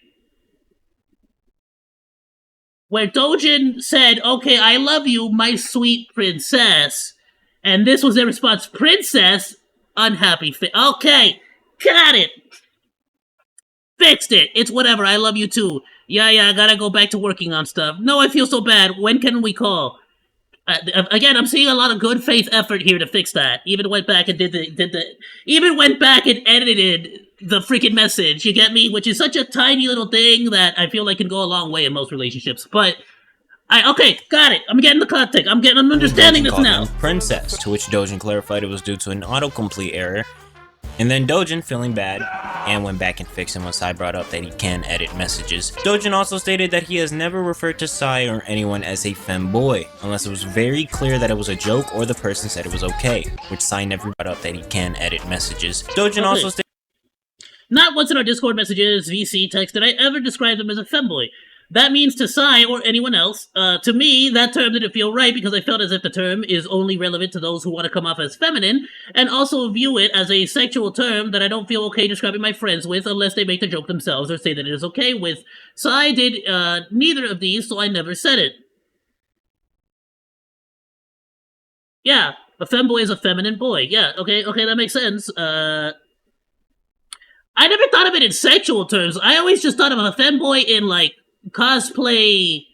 [SPEAKER 1] Where Doujin said, okay, I love you, my sweet princess. And this was their response, princess, unhappy okay, got it. Fixed it, it's whatever, I love you too. Yeah, I gotta go back to working on stuff. No, I feel so bad, when can we call? Again, I'm seeing a lot of good faith effort here to fix that. Even went back and even went back and edited the freaking message, you get me? Which is such a tiny little thing that I feel like can go a long way in most relationships. But, okay, got it. I'm getting the context. I'm understanding this now.
[SPEAKER 2] Princess, to which Doujin clarified it was due to an autocomplete error. And then Doujin, feeling bad, and went back and fixed him when Sai brought up that he can edit messages. Doujin also stated that he has never referred to Sai or anyone as a femboy, unless it was very clear that it was a joke or the person said it was okay, which Sai never brought up that he can edit messages. Doujin also stated
[SPEAKER 1] not once in our Discord messages, VC text, did I ever describe them as a femboy. That means to Sai or anyone else. To me, that term didn't feel right because I felt as if the term is only relevant to those who want to come off as feminine, and also view it as a sexual term that I don't feel okay describing my friends with unless they make the joke themselves or say that it is okay with. Sai did neither of these, so I never said it. Yeah, a femboy is a feminine boy. Yeah, okay, that makes sense. I never thought of it in sexual terms. I always just thought of a femboy in, cosplay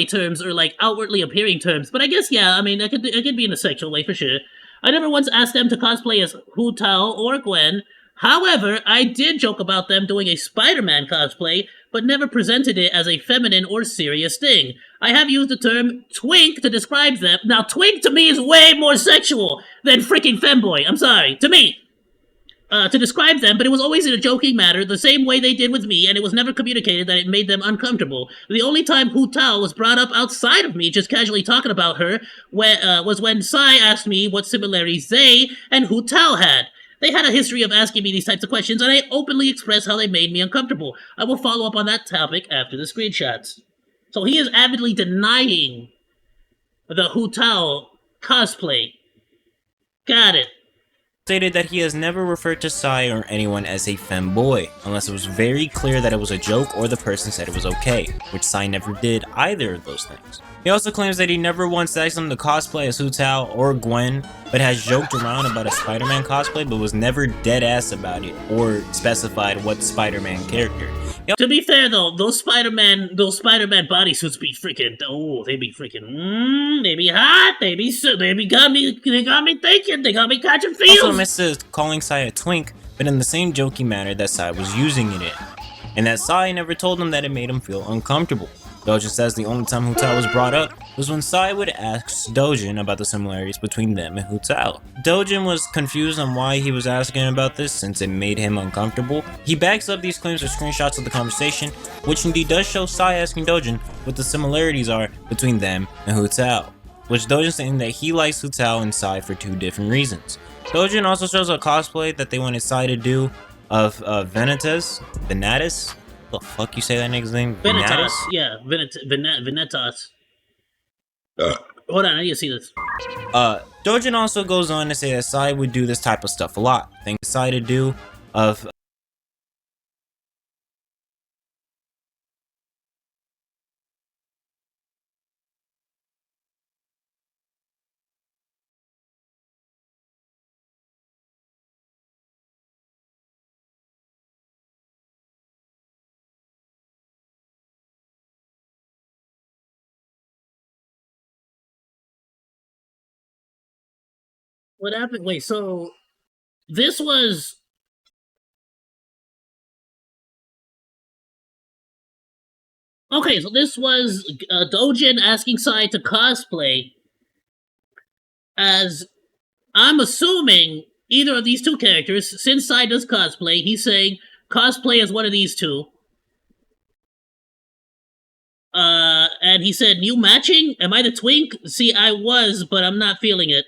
[SPEAKER 1] terms or, outwardly appearing terms. But I guess, yeah, I mean, it could be in a sexual way, for sure. I never once asked them to cosplay as Hu Tao or Gwen. However, I did joke about them doing a Spider-Man cosplay, but never presented it as a feminine or serious thing. I have used the term twink to describe them. Now, twink to me is way more sexual than freaking femboy. I'm sorry. To me. To describe them, but it was always in a joking manner, the same way they did with me, and it was never communicated that it made them uncomfortable. The only time Hu Tao was brought up outside of me, just casually talking about her, was when Sai asked me what similarities they and Hu Tao had. They had a history of asking me these types of questions, and I openly expressed how they made me uncomfortable. I will follow up on that topic after the screenshots. So he is avidly denying the Hu Tao cosplay. Got it.
[SPEAKER 2] Stated that he has never referred to Sai or anyone as a femboy, unless it was very clear that it was a joke or the person said it was okay, which Sai never did either of those things. He also claims that he never once asked him to cosplay as Hu Tao or Gwen, but has joked around about a Spider-Man cosplay, but was never dead-ass about it, or specified what Spider-Man character.
[SPEAKER 1] To be fair though, those Spider-Man bodysuits be freaking, they be freaking, they be hot, they got me thinking, they got me catching feels.
[SPEAKER 2] Also misses calling Sai a twink, but in the same jokey manner that Sai was using it in, and that Sai never told him that it made him feel uncomfortable. Doujin says the only time Hu Tao was brought up was when Sai would ask Doujin about the similarities between them and Hu Tao. Doujin was confused on why he was asking about this since it made him uncomfortable. He backs up these claims with screenshots of the conversation, which indeed does show Sai asking Doujin what the similarities are between them and Hu Tao, which Doujin saying that he likes Hu Tao and Sai for 2 different reasons. Doujin also shows a cosplay that they wanted Sai to do of Vanitas. The fuck you say that nigga's name?
[SPEAKER 1] Vanitas? Yeah, Vanitas. Hold on, I need to see this.
[SPEAKER 2] Doujin also goes on to say that Sai would do this type of stuff a lot. Things Sai to do of
[SPEAKER 1] What happened? Wait, so this was... Okay, so this was Doujin asking Sai to cosplay as, I'm assuming, either of these 2 characters. Since Sai does cosplay, he's saying cosplay as one of these 2. And he said, new matching? Am I the twink? See, I was, but I'm not feeling it.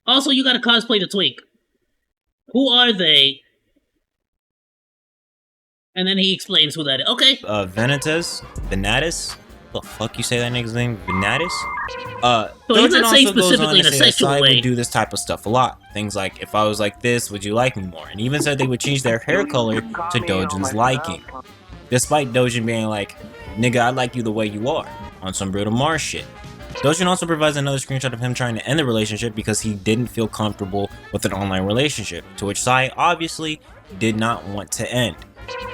[SPEAKER 1] Also, you gotta cosplay the twink. Who are they? And then he explains who that is. Okay.
[SPEAKER 2] Vanitas? The fuck you say that nigga's name? Vanitas?
[SPEAKER 1] So he's
[SPEAKER 2] Doujin
[SPEAKER 1] not saying
[SPEAKER 2] also goes on
[SPEAKER 1] specifically
[SPEAKER 2] to
[SPEAKER 1] in a
[SPEAKER 2] say that
[SPEAKER 1] sexual
[SPEAKER 2] Sai
[SPEAKER 1] way.
[SPEAKER 2] would do this type of stuff a lot. Things like, if I was like this, would you like me more? And even said they would change their hair color to Doujin's liking. Despite Doujin being like, nigga, I like you the way you are, on some Brutal Mars shit. Doujin also provides another screenshot of him trying to end the relationship because he didn't feel comfortable with an online relationship, to which Sai obviously did not want to end.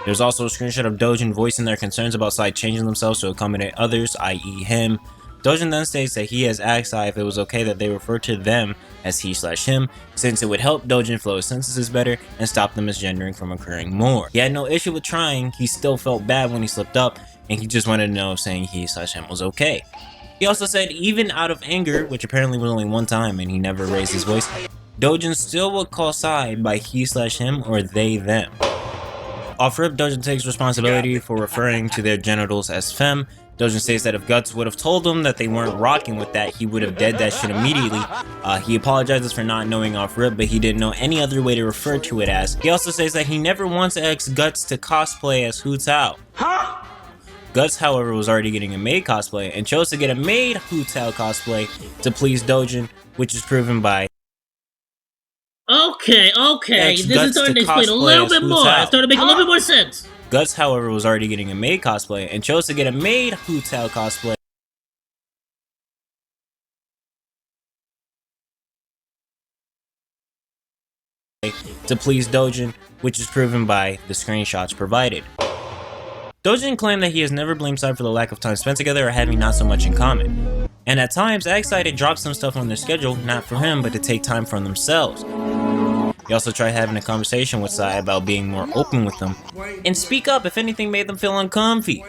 [SPEAKER 2] There's also a screenshot of Doujin voicing their concerns about Sai changing themselves to accommodate others, i.e. him. Doujin then states that he has asked Sai if it was okay that they refer to them as he/him, since it would help Doujin flow his sentences better and stop the misgendering from occurring more. He had no issue with trying, he still felt bad when he slipped up, and he just wanted to know if saying he/him was okay. He also said even out of anger, which apparently was only one time and he never raised his voice, Doujin still would call Sai by he/him or they/them. Off rip, Doujin takes responsibility for referring to their genitals as femme. Doujin states that if Guts would have told him that they weren't rocking with that, he would have dead that shit immediately. He apologizes for not knowing off rip, but he didn't know any other way to refer to it as. He also says that he never once asked Guts to cosplay as Hu Tao. Guts, however, was already getting a maid cosplay and chose to get a maid Hu Tao cosplay to please Doujin, which is proven by
[SPEAKER 1] Okay, this
[SPEAKER 2] Guts
[SPEAKER 1] is starting to
[SPEAKER 2] to
[SPEAKER 1] explain a
[SPEAKER 2] cosplay
[SPEAKER 1] little
[SPEAKER 2] as
[SPEAKER 1] bit
[SPEAKER 2] Hu
[SPEAKER 1] more.
[SPEAKER 2] Tao.
[SPEAKER 1] It's starting to make a little bit more sense.
[SPEAKER 2] Guts, however, was already getting a maid cosplay and chose to get a maid Hu Tao cosplay to please Doujin, which is proven by the screenshots provided. Doujin claimed that he has never blamed Sai for the lack of time spent together or having not so much in common. And at times, X-Side dropped some stuff on their schedule, not for him, but to take time from themselves. He also tried having a conversation with Sai about being more open with them, and speak up if anything made them feel uncomfy,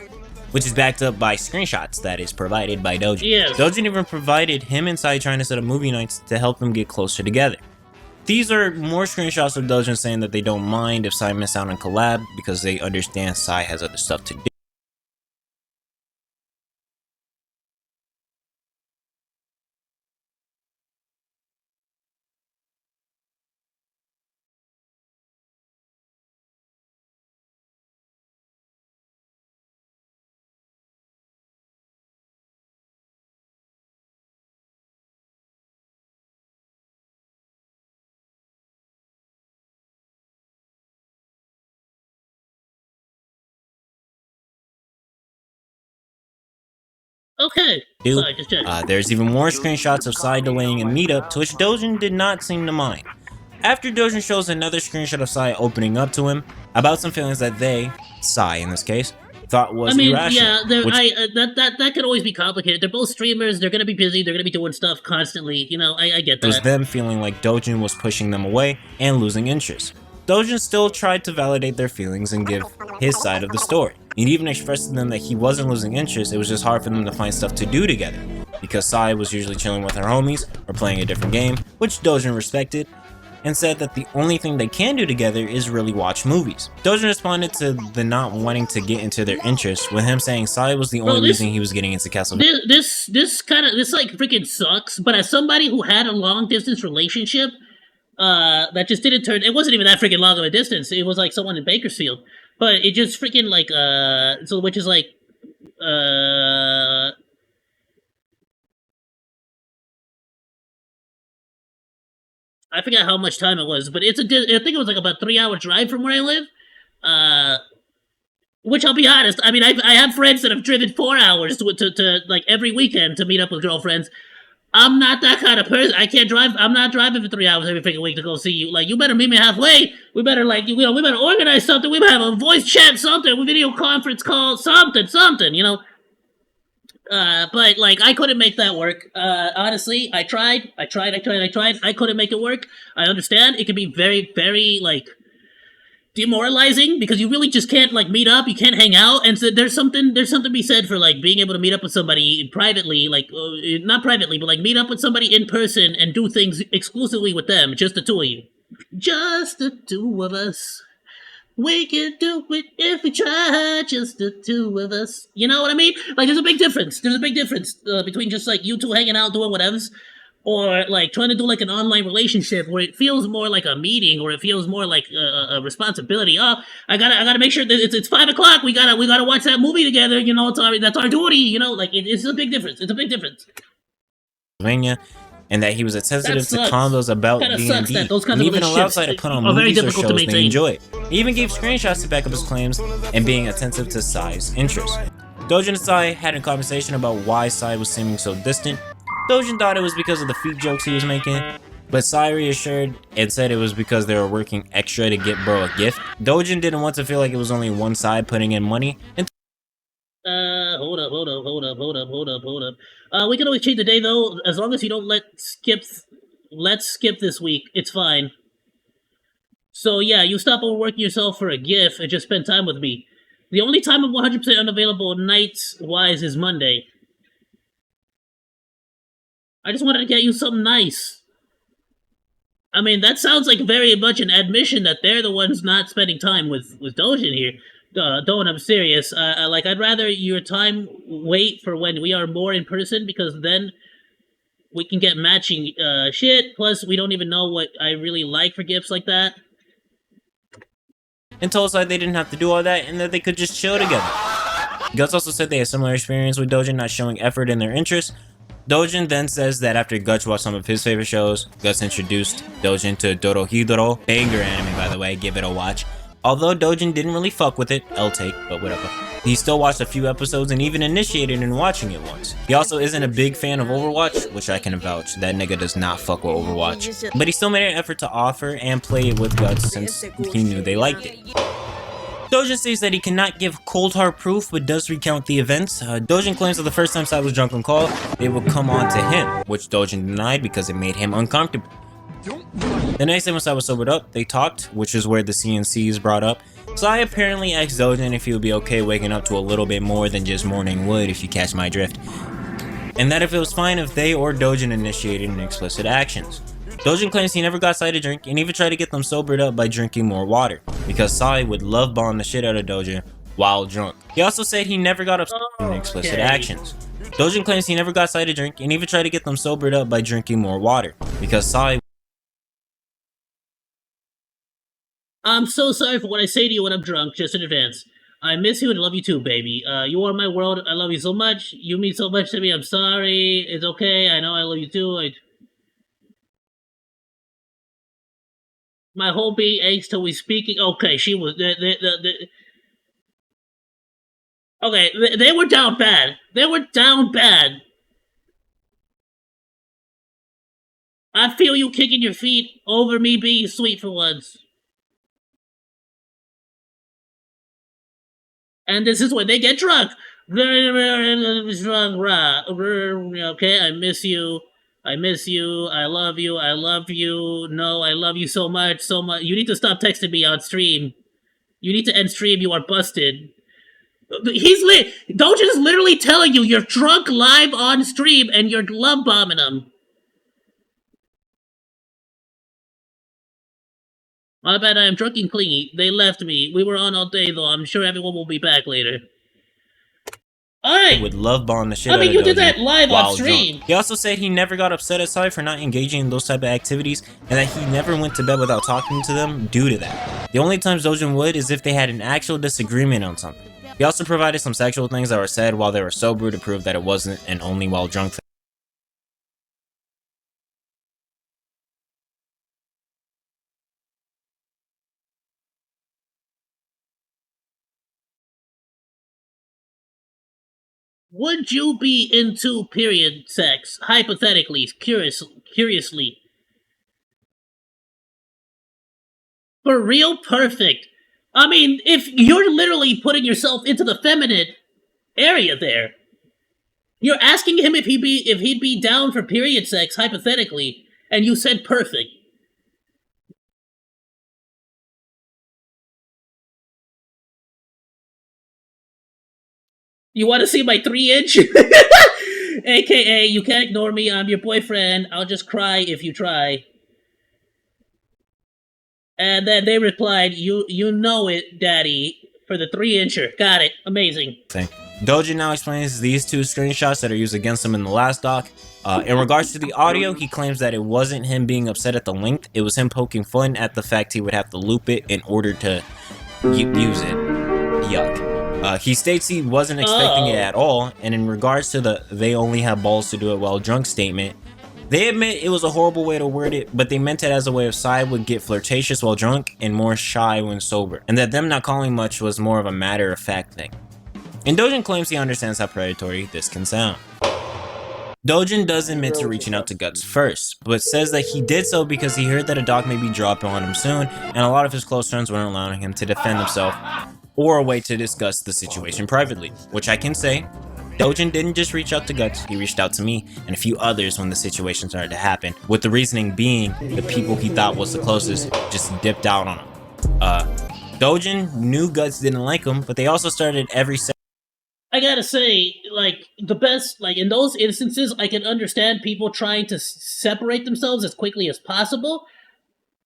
[SPEAKER 2] which is backed up by screenshots that is provided by Doujin.
[SPEAKER 1] Yes.
[SPEAKER 2] Doujin even provided him and Sai trying to set up movie nights to help them get closer together. These are more screenshots of Doujin saying that they don't mind if Sai miss out on collab because they understand Sai has other stuff to do.
[SPEAKER 1] Okay.
[SPEAKER 2] Dude,
[SPEAKER 1] Sorry, just check.
[SPEAKER 2] there's even more screenshots of Sai delaying a meetup, to which Doujin did not seem to mind. After Doujin shows another screenshot of Sai opening up to him about some feelings that they, Sai in this case, thought was
[SPEAKER 1] I mean,
[SPEAKER 2] irrational.
[SPEAKER 1] yeah,
[SPEAKER 2] Which,
[SPEAKER 1] that could always be complicated. They're both streamers. They're gonna be busy. They're gonna be doing stuff constantly. You know, I get that.
[SPEAKER 2] was them feeling like Doujin was pushing them away and losing interest. Doujin still tried to validate their feelings and give his side of the story. He even expressed to them that he wasn't losing interest, it was just hard for them to find stuff to do together, because Sai was usually chilling with her homies or playing a different game, which Doujin respected, and said that the only thing they can do together is really watch movies. Doujin responded to the not wanting to get into their interests, with him saying Sai was the only reason he was getting into Castlevania.
[SPEAKER 1] This like freaking sucks, but as somebody who had a long distance relationship, that just didn't turn, it wasn't even that freaking long of a distance, it was like someone in Bakersfield, but it just freaking like, so which is like, I forgot how much time it was, but I think it was like about 3-hour drive from where I live, which I'll be honest, I mean, I have friends that have driven 4 hours to like every weekend to meet up with girlfriends. I'm not that kind of person. I can't drive. I'm not driving for 3 hours every freaking week to go see you. Like, you better meet me halfway. We better, like, you know, we better organize something. We better have a voice chat, something, a video conference call, something, you know. But, like, I couldn't make that work. Honestly, I tried. I couldn't make it work. I understand. It can be very, very, like, demoralizing, because you really just can't, like, meet up, you can't hang out, and so there's something to be said for, like, being able to meet up with somebody privately, like, not privately, but, like, meet up with somebody in person and do things exclusively with them, just the two of you. Just the two of us. We can do it if we try, just the two of us. You know what I mean? Like, there's a big difference. Between just, like, you two hanging out doing whatevs, or, like, trying to do, like, an online relationship where it feels more like a meeting, or it feels more like a responsibility. Oh, I gotta make sure that it's 5 o'clock. We gotta watch that movie together. You know, that's our duty. You know, like, it's a big difference. It's a big difference.
[SPEAKER 2] And that he was sensitive to
[SPEAKER 1] sucks.
[SPEAKER 2] convos about
[SPEAKER 1] Kinda
[SPEAKER 2] D&D,
[SPEAKER 1] sucks that those kinds
[SPEAKER 2] and
[SPEAKER 1] of
[SPEAKER 2] even allowed Sai to
[SPEAKER 1] relationships
[SPEAKER 2] put on
[SPEAKER 1] are very
[SPEAKER 2] movies or
[SPEAKER 1] difficult to
[SPEAKER 2] shows they
[SPEAKER 1] maintain.
[SPEAKER 2] enjoy. He even gave screenshots to back up his claims, and being attentive to Sai's interests. Doujin and Sai had a conversation about why Sai was seeming so distant. Doujin thought it was because of the feet jokes he was making, but Sai reassured and said it was because they were working extra to get bro a gift. Doujin didn't want to feel like it was only one side putting in money, and
[SPEAKER 1] Hold up. We can always change the day, though, as long as you don't let's skip this week. It's fine. So, yeah, you stop overworking yourself for a gift and just spend time with me. The only time I'm 100% unavailable nights-wise is Monday. I just wanted to get you something nice. I mean, that sounds like very much an admission that they're the ones not spending time with Doujin here. Don't, I'm serious. Like, I'd rather your time wait for when we are more in person, because then we can get matching shit. Plus, we don't even know what I really like for gifts like that.
[SPEAKER 2] and told Sai they didn't have to do all that and that they could just chill together. Guts also said they had similar experience with Doujin not showing effort in their interests. Doujin then says that after Guts watched some of his favorite shows, Guts introduced Doujin to Dorohedoro, banger anime by the way, give it a watch. Although Doujin didn't really fuck with it, L take, but whatever. He still watched a few episodes and even initiated in watching it once. He also isn't a big fan of Overwatch, which I can vouch, that nigga does not fuck with Overwatch. But he still made an effort to offer and play it with Guts since he knew they liked it. Doujin states that he cannot give cold hard proof, but does recount the events. Doujin claims that the first time Sai was drunk on call, it would come on to him, which Doujin denied because it made him uncomfortable. The next day when Sai was sobered up, they talked, which is where the CNC is brought up. Sai apparently asked Doujin if he would be okay waking up to a little bit more than just morning wood, if you catch my drift. And that if it was fine if they or Doujin initiated an explicit actions. Doujin claims he never got Sai to drink and even tried to get them sobered up by drinking more water, because Sai would love bomb the shit out of Doujin while drunk. He also said he never got upset in explicit actions. Doujin claims he never got Sai to drink and even tried to get them sobered up by drinking more water, because Sai...
[SPEAKER 1] I'm so sorry for what I say to you when I'm drunk, just in advance. I miss you and love you too, baby. You are my world. I love you so much. You mean so much to me. I'm sorry. It's okay. I know I love you too. My whole being aches till we speaking. Okay, she was Okay, they were down bad. They were down bad. I feel you kicking your feet over me being sweet for once. And this is when they get drunk. Okay, I miss you. I miss you. I love you. I love you. No, I love you so much, so much. You need to stop texting me on stream. You need to end stream. You are busted. Doujin is literally telling you you're drunk live on stream and you're love bombing him. My bad, I am drunk and clingy. They left me. We were on all day though. I'm sure everyone will be back later. Alright!
[SPEAKER 2] Would love bomb the shit
[SPEAKER 1] I mean,
[SPEAKER 2] out
[SPEAKER 1] you
[SPEAKER 2] of
[SPEAKER 1] did
[SPEAKER 2] Doujin
[SPEAKER 1] that live on
[SPEAKER 2] while
[SPEAKER 1] stream.
[SPEAKER 2] drunk. He also said he never got upset at Sai for not engaging in those type of activities, and that he never went to bed without talking to them due to that. The only times Doujin would is if they had an actual disagreement on something. He also provided some sexual things that were said while they were sober to prove that it wasn't an only while drunk thing.
[SPEAKER 1] Would you be into period sex? Hypothetically, curiously. For real? Perfect. I mean, if you're literally putting yourself into the feminine area there, you're asking him if he'd be down for period sex, hypothetically, and you said perfect. You want to see my 3-inch? AKA, you can't ignore me, I'm your boyfriend, I'll just cry if you try. And then they replied, you know it, daddy, for the 3-incher. Got it. Amazing.
[SPEAKER 2] Doujin now explains these two screenshots that are used against him in the last doc. In regards to the audio, he claims that it wasn't him being upset at the length, it was him poking fun at the fact he would have to loop it in order to use it. Yuck. He states he wasn't expecting it at all, and in regards to the "they only have balls to do it while drunk" statement, they admit it was a horrible way to word it, but they meant it as a way of Sai would get flirtatious while drunk and more shy when sober, and that them not calling much was more of a matter-of-fact thing. And Doujin claims he understands how predatory this can sound. Doujin does admit to reaching out to Guts first, but says that he did so because he heard that a doc may be dropping on him soon, and a lot of his close friends weren't allowing him to defend himself, or a way to discuss the situation privately, which I can say, Doujin didn't just reach out to Guts, he reached out to me and a few others when the situation started to happen, with the reasoning being the people he thought was the closest just dipped out on him. Doujin knew Guts didn't like him, but they also started every
[SPEAKER 1] I gotta say, like, the best, like, in those instances, I can understand people trying to separate themselves as quickly as possible,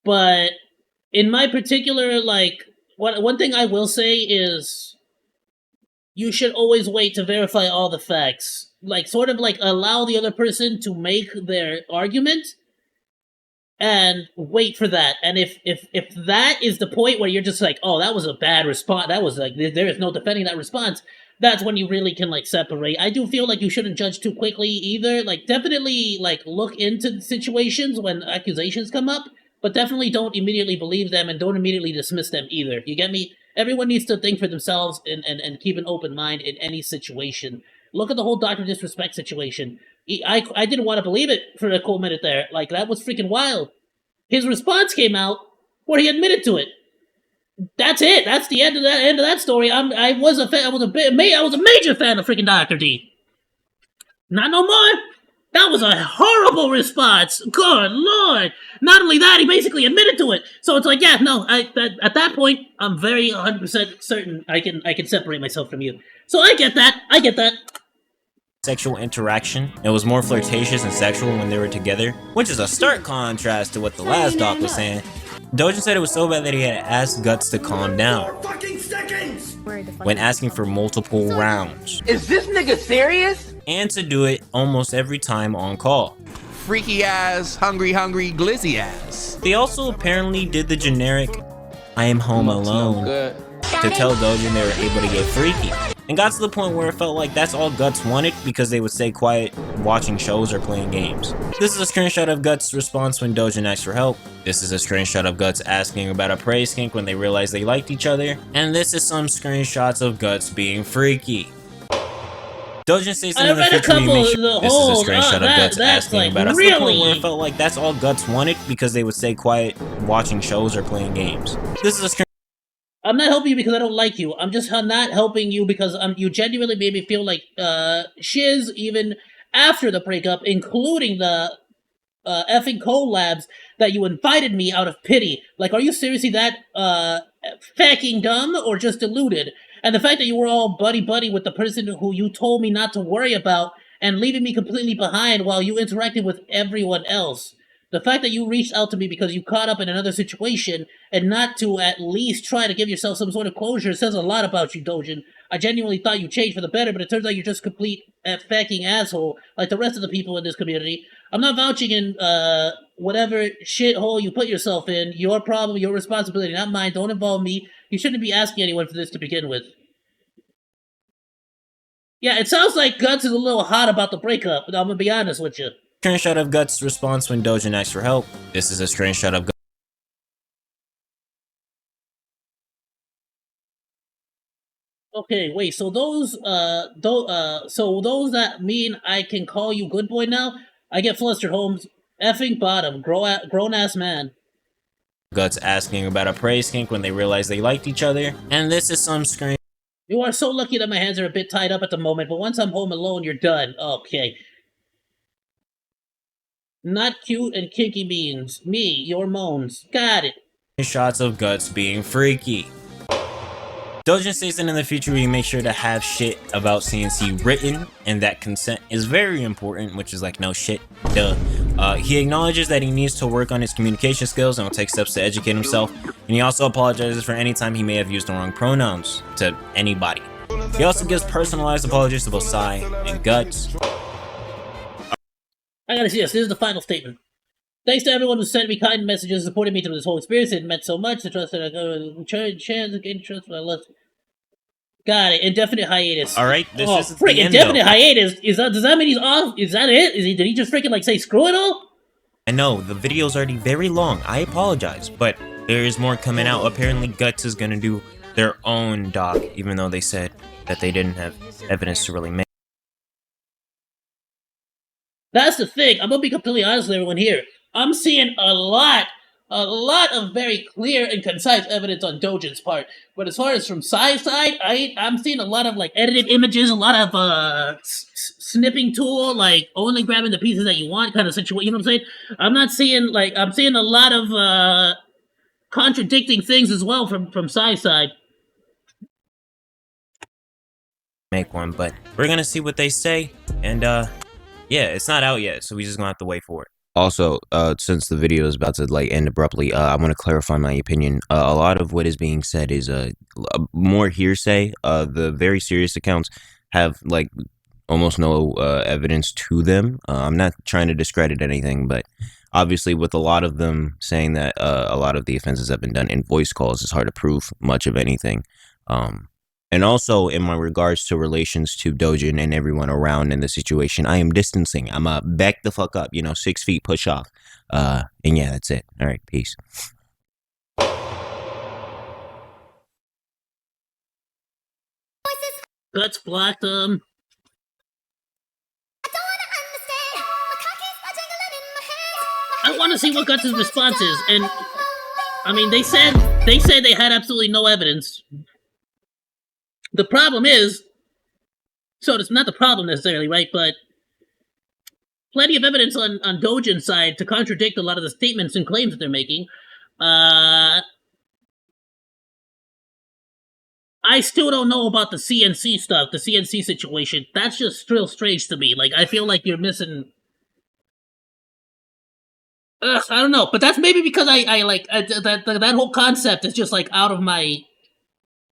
[SPEAKER 1] but in my particular, like, one thing I will say is you should always wait to verify all the facts. Like, sort of, like, allow the other person to make their argument and wait for that. And if that is the point where you're just like, oh, that was a bad response, that was, like, there is no defending that response, that's when you really can, like, separate. I do feel like you shouldn't judge too quickly either. Like, definitely, like, look into situations when accusations come up, but definitely don't immediately believe them and don't immediately dismiss them either. You get me? Everyone needs to think for themselves and keep an open mind in any situation. Look at the whole Dr. Disrespect situation. I didn't want to believe it for a cool minute there. Like, that was freaking wild. His response came out where he admitted to it. That's it. That's the end of that story. I was a major fan of freaking Dr. D. Not no more. That was a horrible response. Good lord. Not only that, he basically admitted to it. So it's like, yeah, no, at that point, I'm very 100% certain I can separate myself from you. So I get that.
[SPEAKER 2] Sexual interaction. It was more flirtatious and sexual when they were together, which is a stark contrast to what the last doc was saying. Doujin said it was so bad that he had to ask Guts to calm down when asking for multiple rounds.
[SPEAKER 5] Is this nigga serious?
[SPEAKER 2] And to do it almost every time on call.
[SPEAKER 6] Freaky ass, hungry glizzy ass.
[SPEAKER 2] They also apparently did the generic "I am home alone" to tell Doujin they were able to get freaky. and got to the point where it felt like that's all Guts wanted because they would stay quiet watching shows or playing games. This is a screenshot of Guts' response when Doujin asked for help. This is a screenshot of Guts asking about a praise kink when they realized they liked each other. And this is some screenshots of Guts being freaky. Doujin states in the future you make sure this is a screenshot of Guts asking
[SPEAKER 1] like,
[SPEAKER 2] about
[SPEAKER 1] really?
[SPEAKER 2] the point where it felt like that's all Guts wanted because they would stay quiet watching shows or playing games. This is a
[SPEAKER 1] I'm not helping you because I don't like you. I'm just not helping you because you genuinely made me feel like shiz even after the breakup, including the effing collabs that you invited me out of pity. Like, are you seriously that fucking dumb or just deluded? And the fact that you were all buddy-buddy with the person who you told me not to worry about and leaving me completely behind while you interacted with everyone else. The fact that you reached out to me because you caught up in another situation and not to at least try to give yourself some sort of closure says a lot about you, Doujin. I genuinely thought you changed for the better, but it turns out you're just a complete fucking asshole like the rest of the people in this community. I'm not vouching in whatever shithole you put yourself in. Your problem, your responsibility, not mine. Don't involve me. You shouldn't be asking anyone for this to begin with. Yeah, it sounds like Guts is a little hot about the breakup, but I'm gonna be honest with you.
[SPEAKER 2] screenshot of Guts' response when Doujin asked for help. This is a screenshot of
[SPEAKER 1] Okay, wait, so those that mean I can call you good boy now? I get flustered, Holmes. Effing bottom, grown-ass man.
[SPEAKER 2] Guts asking about a praise kink when they realized they liked each other. And this is some screen.
[SPEAKER 1] You are so lucky that my hands are a bit tied up at the moment, but once I'm home alone, you're done. Okay. Not cute and kinky means. Me, your moans. Got it.
[SPEAKER 2] Shots of Guts being freaky. Doujin states that in the future we make sure to have shit about CNC written, and that consent is very important, which is like, no shit, duh. He acknowledges that he needs to work on his communication skills and will take steps to educate himself, and he also apologizes for any time he may have used the wrong pronouns to anybody. He also gives personalized apologies to both Sai and Guts.
[SPEAKER 1] I gotta see this. This is the final statement. Thanks to everyone who sent me kind messages supporting me through this whole experience. It meant so much. The trust that I got a chance to gain trust when I left. Got it. Indefinite hiatus.
[SPEAKER 2] Alright, this is the
[SPEAKER 1] freaking
[SPEAKER 2] end,
[SPEAKER 1] indefinite
[SPEAKER 2] though.
[SPEAKER 1] hiatus. Does that mean he's off? Is that it? Did he just freaking like say screw it all?
[SPEAKER 2] I know, the video's already very long. I apologize, but there is more coming out. Apparently Guts is gonna do their own doc, even though they said that they didn't have evidence to really make.
[SPEAKER 1] That's the thing. I'm gonna be completely honest with everyone here. I'm seeing a lot of very clear and concise evidence on Doujin's part. But as far as from Sai's side, I'm seeing a lot of like edited images, a lot of snipping tool, like only grabbing the pieces that you want kind of situation. You know what I'm saying? I'm seeing a lot of contradicting things as well from Sai's side.
[SPEAKER 2] Make one, but we're gonna see what they say, and yeah, it's not out yet, so we just gonna have to wait for it. Also, since the video is about to like end abruptly, I want to clarify my opinion. A lot of what is being said is more hearsay. The very serious accounts have like almost no evidence to them. I'm not trying to discredit anything, but obviously with a lot of them saying that a lot of the offenses have been done in voice calls, it's hard to prove much of anything. And also, in my regards to relations to Doujin and everyone around in the situation, I am distancing. I'm back the fuck up, 6 feet push off. And yeah, that's it. All right, peace.
[SPEAKER 1] Guts blocked him. I want to see what Guts' response is, and I mean, they said they had absolutely no evidence. The problem is, so it's not the problem necessarily, right? But plenty of evidence on Doujin's side to contradict a lot of the statements and claims that they're making. I still don't know about the CNC stuff, the CNC situation. That's just real strange to me. Like, I feel like you're missing. I don't know, but that's maybe because I like that whole concept is just like out of my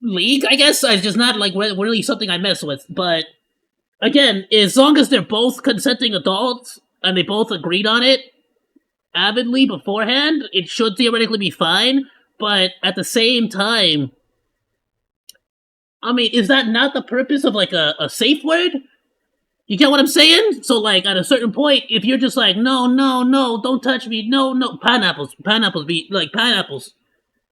[SPEAKER 1] league, I guess. It's just not like really something I mess with. But again, as long as they're both consenting adults and they both agreed on it avidly beforehand, it should theoretically be fine. But at the same time, I mean, is that not the purpose of, like, a safe word? You get what I'm saying? So, like, at a certain point, if you're just like, no, don't touch me, no, pineapples be, like, pineapples.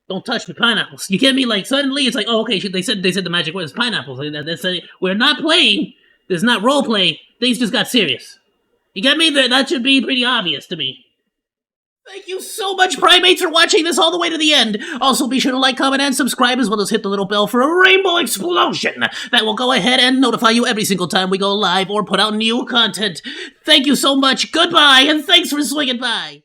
[SPEAKER 1] Don't touch me, pineapples. You get me? Like, suddenly it's like, oh, okay, they said the magic word is pineapples. They said, we're not playing. There's not role play. Things just got serious. You get me? That should be pretty obvious to me. Thank you so much, primates, for watching this all the way to the end. Also, be sure to like, comment, and subscribe, as well as hit the little bell for a rainbow explosion that will go ahead and notify you every single time we go live or put out new content. Thank you so much, goodbye, and thanks for swinging by.